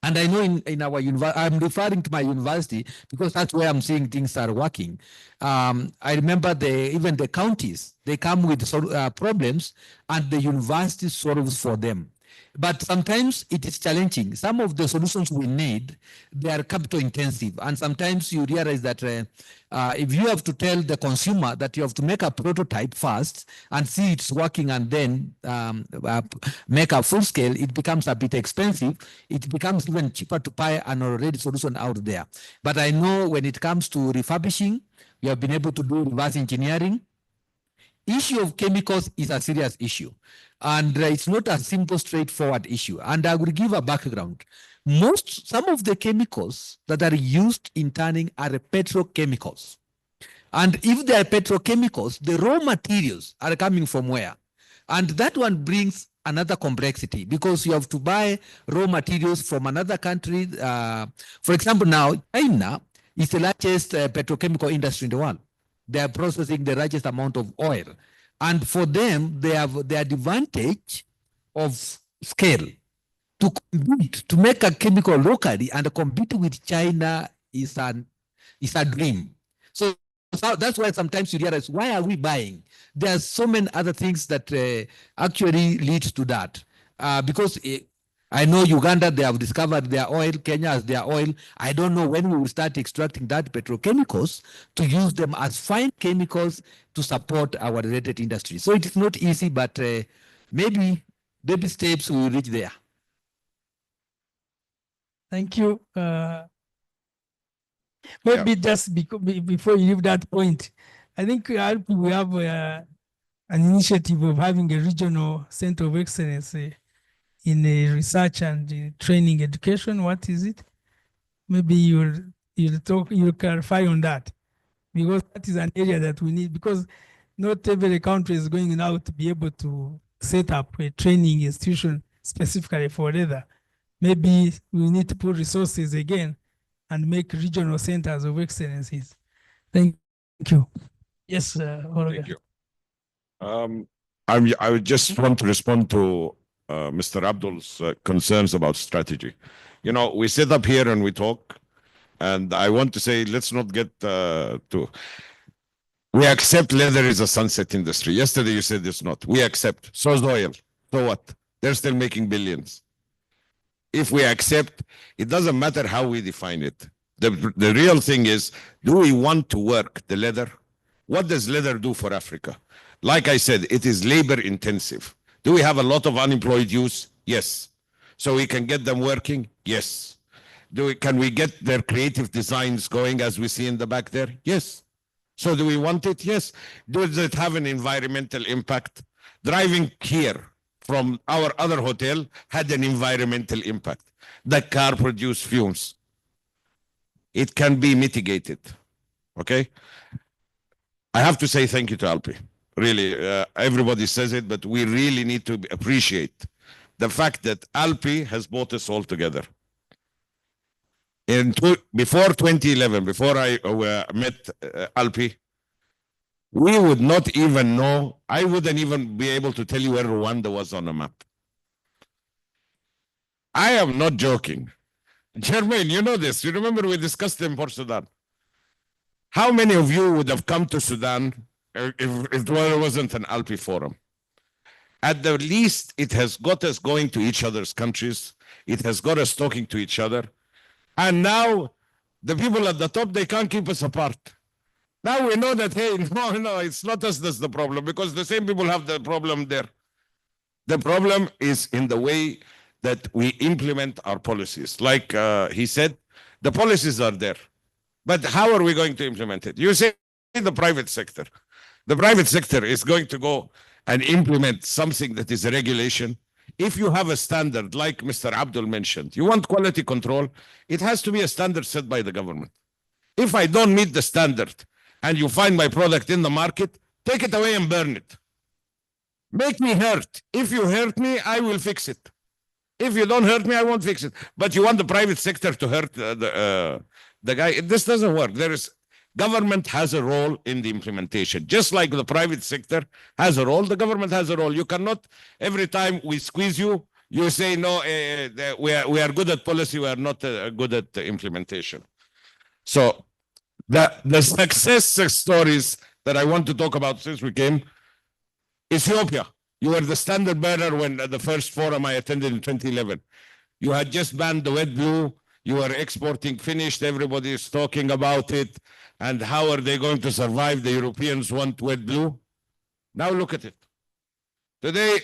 And I know in our university, I'm referring to my university because that's where I'm seeing things are working. I remember even the counties, they come with problems and the university solves for them. But sometimes it is challenging. Some of the solutions we need, they are capital intensive. And sometimes you realize that if you have to tell the consumer that you have to make a prototype first and see it's working and then make a full scale, it becomes a bit expensive. It becomes even cheaper to buy an already solution out there. But I know when it comes to refurbishing, we have been able to do reverse engineering. Issue of chemicals is a serious issue. And it's not a simple, straightforward issue. And I will give a background. Some of the chemicals that are used in tanning are petrochemicals. And if they are petrochemicals, the raw materials are coming from where? And that one brings another complexity because you have to buy raw materials from another country. For example, now, China is the largest petrochemical industry in the world. They are processing the largest amount of oil. And for them, they have the advantage of scale. To compete, to make a chemical locally and compete with China is a dream. So that's why sometimes you realize, why are we buying? There are so many other things that actually lead to that. Because I know Uganda, they have discovered their oil, Kenya has their oil. I don't know when we will start extracting that petrochemicals to use them as fine chemicals to support our related industry. So it is not easy, but maybe baby steps we will reach there. Thank you. Maybe just before you leave that point, I think we have an initiative of having a regional center of excellence in research and training education. What is it? Maybe you'll clarify on that, because that is an area that we need, because not every country is going now to be able to set up a training institution specifically for leather. Maybe we need to put resources again and make regional centers of excellences. Thank you. Yes, Thank you. I would just want to respond to Mr. Abdul's concerns about strategy. You know, we sit up here and we talk, and I want to say, let's not get we accept leather is a sunset industry. Yesterday you said it's not. We accept. So is oil. So what? They're still making billions. If we accept, it doesn't matter how we define it. The real thing is, do we want to work the leather? What does leather do for Africa? Like I said, it is labor intensive. Do we have a lot of unemployed youth? Yes. So we can get them working? Yes. Can we get their creative designs going as we see in the back there? Yes. So do we want it? Yes. Does it have an environmental impact? Driving here from our other hotel had an environmental impact. The car produced fumes. It can be mitigated. Okay? I have to say thank you to Alpi. Really, everybody says it, but we really need to appreciate the fact that Alpi has brought us all together. Before 2011, before I met Alpi, we would not even know, I wouldn't even be able to tell you where Rwanda was on a map. I am not joking. Jermaine, you know this. You remember we discussed in Port Sudan. How many of you would have come to Sudan if there wasn't an Alpi forum? At the least, it has got us going to each other's countries. It has got us talking to each other. And now the people at the top, they can't keep us apart. Now we know that, hey, no, it's not us that's the problem, because the same people have the problem there. The problem is in the way that we implement our policies. Like he said, the policies are there. But how are we going to implement it? You say the private sector. The private sector is going to go and implement something that is a regulation. If you have a standard, like Mr. Abdul mentioned, you want quality control, it has to be a standard set by the government. If I don't meet the standard and you find my product in the market, take it away and burn it. Make me hurt. If you hurt me, I will fix it. If you don't hurt me, I won't fix it. But you want the private sector to hurt the guy. This doesn't work. Government has a role in the implementation. Just like the private sector has a role, the government has a role. You cannot, every time we squeeze you, you say, no, we are good at policy, we are not good at implementation. So the success stories that I want to talk about since we came, Ethiopia. You were the standard bearer when the first forum I attended in 2011. You had just banned the wet blue. You were exporting finished. Everybody is talking about it. And how are they going to survive? The Europeans want wet blue. Now look at it. Today,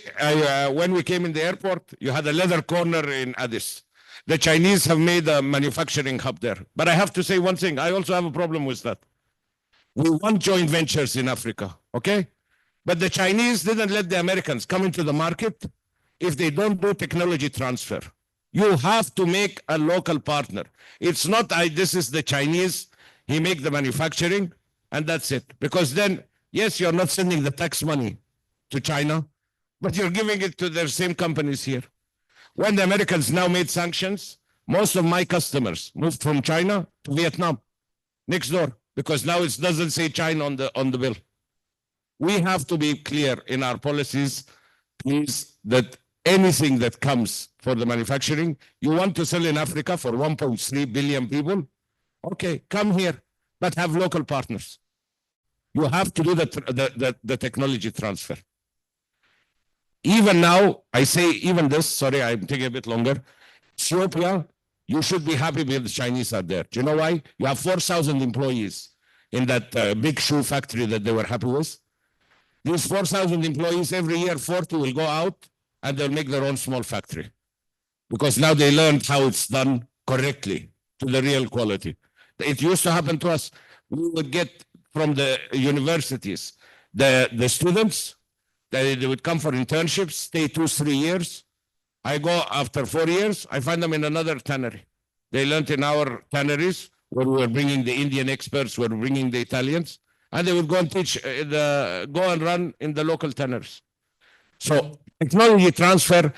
when we came in the airport, you had a leather corner in Addis. The Chinese have made a manufacturing hub there. But I have to say one thing. I also have a problem with that. We want joint ventures in Africa, okay? But the Chinese didn't let the Americans come into the market if they don't do technology transfer. You have to make a local partner. It's not, this is the Chinese, he make the manufacturing, and that's it. Because then, yes, you're not sending the tax money to China, but you're giving it to their same companies here. When the Americans now made sanctions, most of my customers moved from China to Vietnam, next door, because now it doesn't say China on the bill. We have to be clear in our policies, please, that anything that comes for the manufacturing, you want to sell in Africa for 1.3 billion people, okay, come here, but have local partners. You have to do the technology transfer. Even now, I say even this, sorry, I'm taking a bit longer. Ethiopia, you should be happy with the Chinese are there. Do you know why? You have 4,000 employees in that big shoe factory that they were happy with. These 4,000 employees, every year 40 will go out and they'll make their own small factory. Because now they learned how it's done correctly to the real quality. It used to happen to us. We would get from the universities, the students, they would come for internships, stay 2-3 years. I go after 4 years, I find them in another tannery. They learned in our tanneries where we were bringing the Indian experts, we were bringing the Italians, and they would go and teach, go and run in the local tanneries. So technology transfer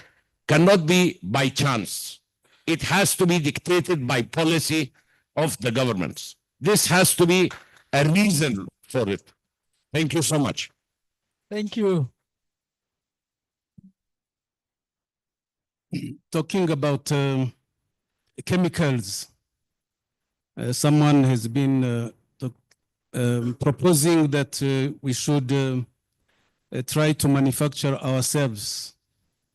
cannot be by chance. It has to be dictated by policy of the governments. This has to be a reason for it. Thank you so much. Thank you. Talking about chemicals, someone has been proposing that we should try to manufacture ourselves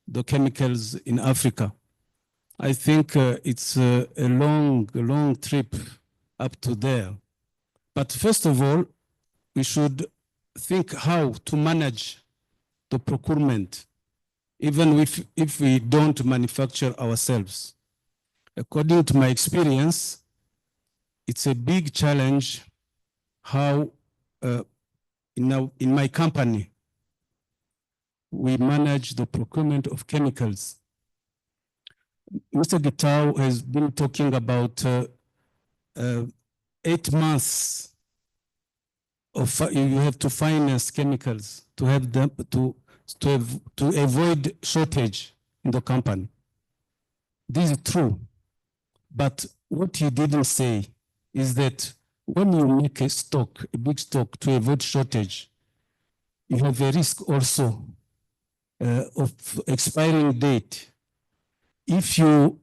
the chemicals in Africa. I think it's a long trip up to there. But first of all, we should think how to manage the procurement, even if we don't manufacture ourselves. According to my experience, it's a big challenge how in my company, we manage the procurement of chemicals. Mr. Gitau has been talking about 8 months of you have to finance chemicals to have them to avoid shortage in the company. This is true, but what he didn't say is that when you make a big stock to avoid shortage, you have a risk also of expiring date. If you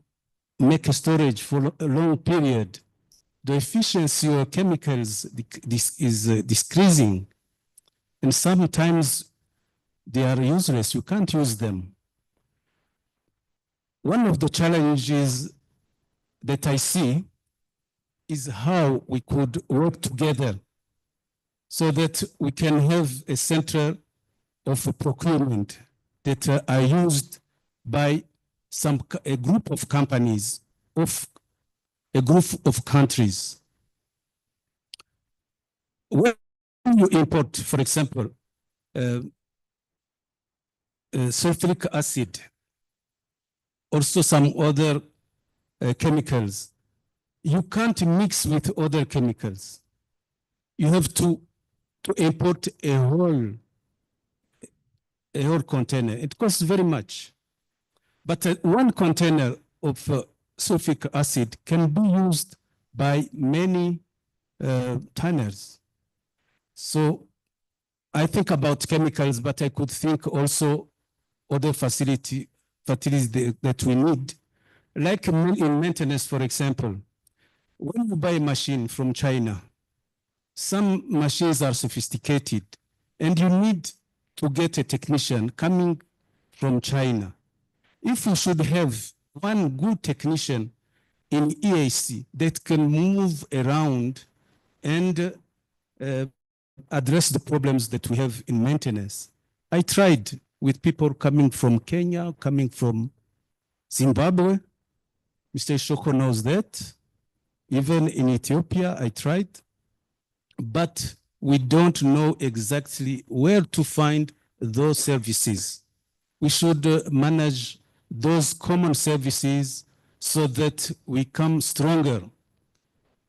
make a storage for a long period, the efficiency of chemicals is decreasing. And sometimes they are useless. You can't use them. One of the challenges that I see is how we could work together so that we can have a center of procurement that are used by a group of companies, of a group of countries. When you import, for example, sulfuric acid, also some other chemicals, you can't mix with other chemicals. You have to import a whole container. It costs very much. But one container of sulfuric acid can be used by many tanners. So I think about chemicals, but I could think also other facilities that we need. Like in maintenance, for example, when you buy a machine from China, some machines are sophisticated, and you need to get a technician coming from China. If we should have one good technician in EAC that can move around and address the problems that we have in maintenance. I tried with people coming from Kenya, coming from Zimbabwe. Mr. Shoko knows that. Even in Ethiopia, I tried. But we don't know exactly where to find those services. We should manage those common services so that we come stronger.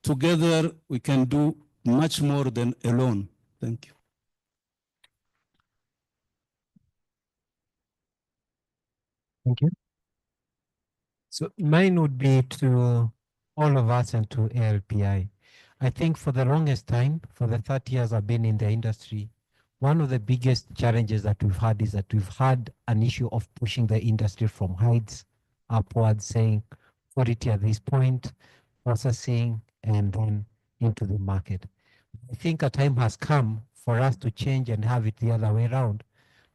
Together, we can do much more than alone. Thank you. Thank you. So mine would be to all of us and to ALPI. I think for the longest time, for the 30 years I've been in the industry, one of the biggest challenges that we've had is that we've had an issue of pushing the industry from heights upwards, saying quality at this point, processing, and then into the market. I think a time has come for us to change and have it the other way around,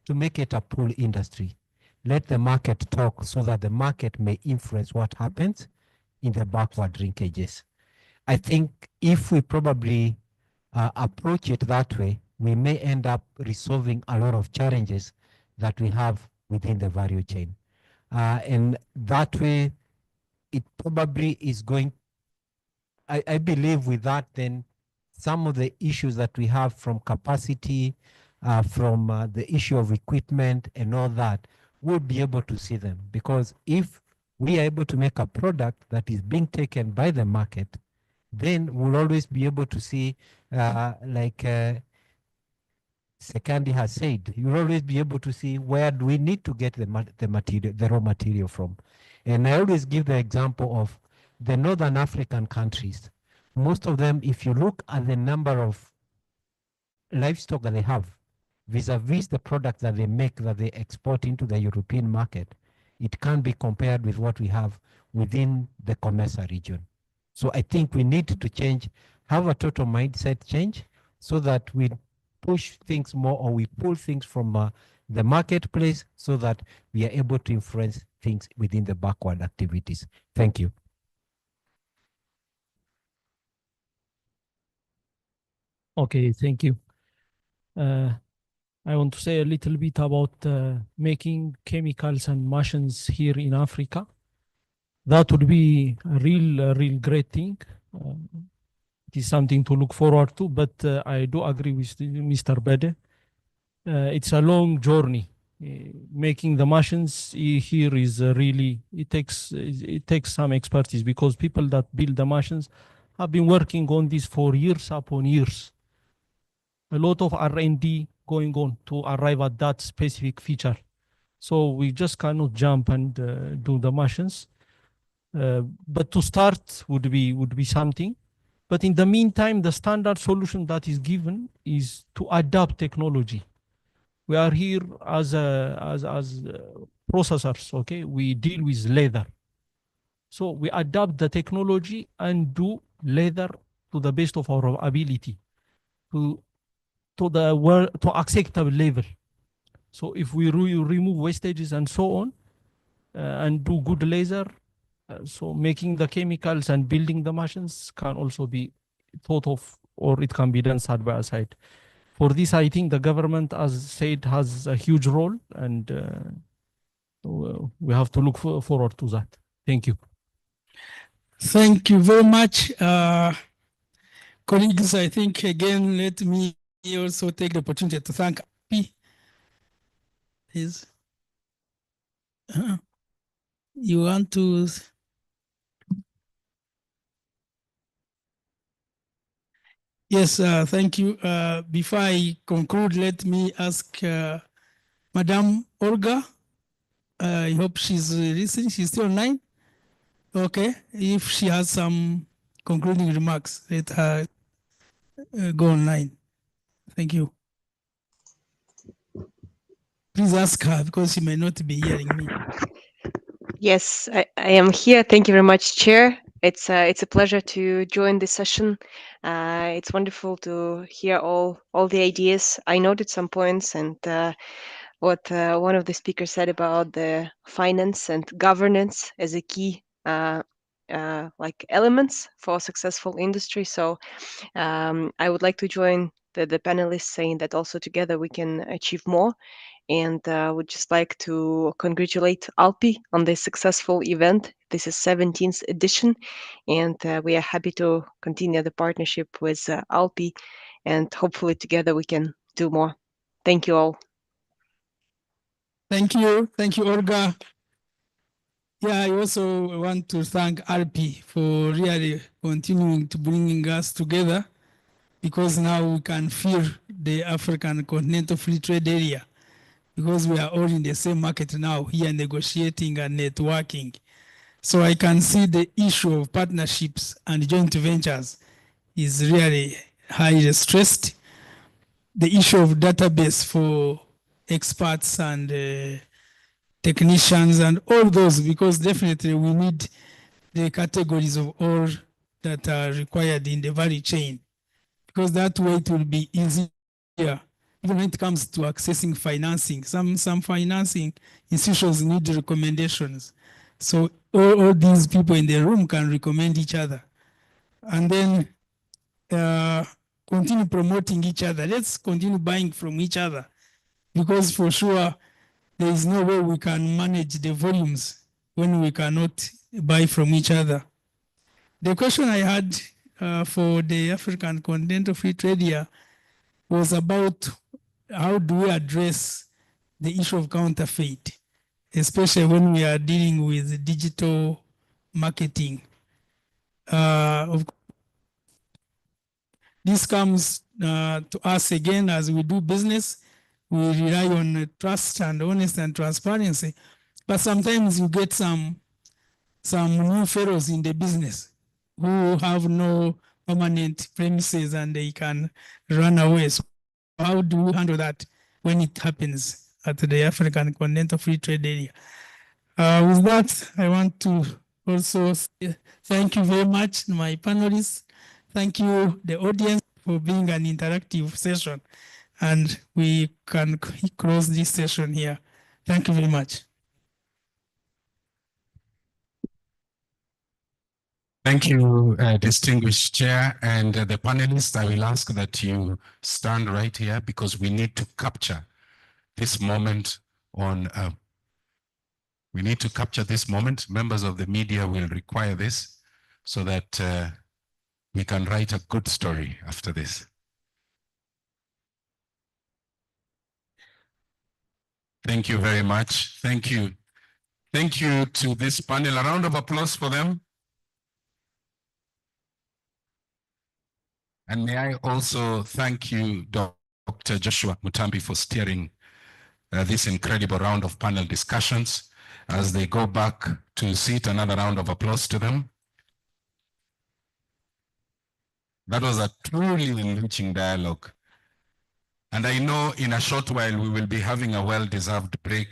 to make it a pull industry. Let the market talk so that the market may influence what happens in the backward linkages. I think if we probably approach it that way, we may end up resolving a lot of challenges that we have within the value chain. And that way, it probably is going, I believe with that, then some of the issues that we have from capacity, from the issue of equipment and all that, we'll be able to see them. Because if we are able to make a product that is being taken by the market, then we'll always be able to see, like Sekandi has said, you'll always be able to see where do we need to get the material, the raw material from. And I always give the example of the Northern African countries. Most of them, if you look at the number of livestock that they have, vis-a-vis the product that they make, that they export into the European market, it can't be compared with what we have within the COMESA region. So I think we need to change, have a total mindset change so that we push things more, or we pull things from the marketplace so that we are able to influence things within the backward activities. Thank you. Okay, thank you. I want to say a little bit about making chemicals and machines here in Africa. That would be a real great thing. It is something to look forward to, but I do agree with Mr. Bede. It's a long journey. Making the machines here is really, it takes some expertise, because people that build the machines have been working on this for years upon years. A lot of R&D going on to arrive at that specific feature. So we just cannot jump and do the machines. But to start would be something. But in the meantime, the standard solution that is given is to adapt technology. We are here as processors, okay? We deal with leather. So we adapt the technology and do leather to the best of our ability to the world to acceptable level. So if we remove wastages and so on, and do good laser, so making the chemicals and building the machines can also be thought of, or it can be done side by side. For this, I think the government, as said, has a huge role, and we have to look forward to that. Thank you. Thank you very much. Colleagues, I think again, let me also take the opportunity to thank P. Please. You want to? Yes, thank you. Before I conclude, let me ask Madame Olga. I hope she's listening. She's still online. Okay. If she has some concluding remarks, let her go online. Thank you. Please ask her because she may not be hearing me. Yes, I am here. Thank you very much, Chair. It's a pleasure to join this session. It's wonderful to hear all the ideas. I noted some points, and what one of the speakers said about the finance and governance as a key like elements for successful industry. So I would like to join the panelists saying that also together we can achieve more. And would just like to congratulate Alpi on this successful event. This is 17th edition, and we are happy to continue the partnership with Alpi, and hopefully together we can do more. Thank you all. Thank you. Thank you, Olga. Yeah, I also want to thank RP for really continuing to bringing us together, because now we can feel the African Continental Free Trade Area, because we are all in the same market now here, negotiating and networking. So I can see the issue of partnerships and joint ventures is really highly stressed. The issue of database for experts and technicians and all those, because definitely we need the categories of all that are required in the value chain, because that way it will be easier. Even when it comes to accessing financing, some financing institutions need recommendations. So all these people in the room can recommend each other. And then continue promoting each other. Let's continue buying from each other, because for sure there is no way we can manage the volumes when we cannot buy from each other. The question I had for the African Continental Free Trade Area was about how do we address the issue of counterfeit, especially when we are dealing with digital marketing. This comes to us again as we do business. We rely on trust and honesty and transparency, but sometimes you get some new fellows in the business who have no permanent premises and they can run away. So how do we handle that when it happens at the African Continental Free Trade Area? With that, I want to also say thank you very much, my panelists. Thank you, the audience, for being an interactive session. And we can close this session here. Thank you very much. Thank you, distinguished chair, and the panelists. I will ask that you stand right here because we need to capture this moment on. We need to capture this moment. Members of the media will require this so that we can write a good story after this. Thank you very much. Thank you. Thank you to this panel. A round of applause for them. And may I also thank you, Dr. Joshua Mutambi, for steering this incredible round of panel discussions. As they go back to seat, another round of applause to them. That was a truly enriching dialogue. And I know in a short while we will be having a well-deserved break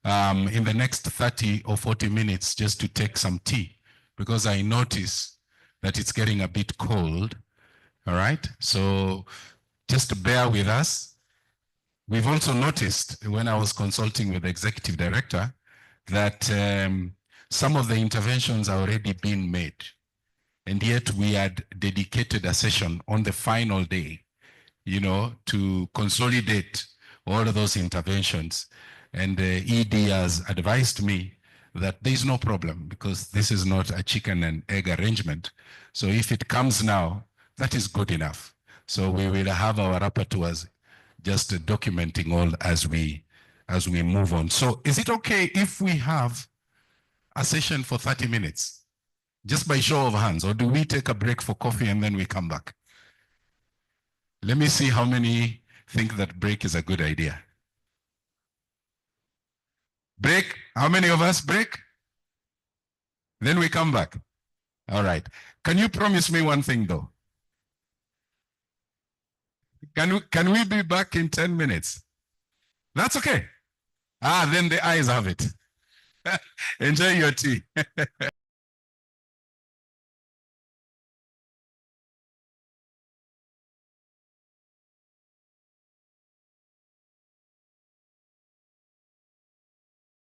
in the next 30 or 40 minutes just to take some tea. because I notice that it's getting a bit cold. All right, so just bear with us. We've also noticed when I was consulting with the executive director that some of the interventions are already being made. And yet we had dedicated a session on the final day, you know, to consolidate all of those interventions. And the ED has advised me that there's no problem because this is not a chicken and egg arrangement. So if it comes now, that is good enough. So we will have our rapporteurs just documenting all as we move on. So is it okay if we have a session for 30 minutes? Just by show of hands, or do we take a break for coffee and then we come back? Let me see how many think that break is a good idea. Break? How many of us break? Then we come back. All right. Can you promise me one thing though? Can we be back in 10 minutes? That's okay. Then the eyes have it. Enjoy your tea.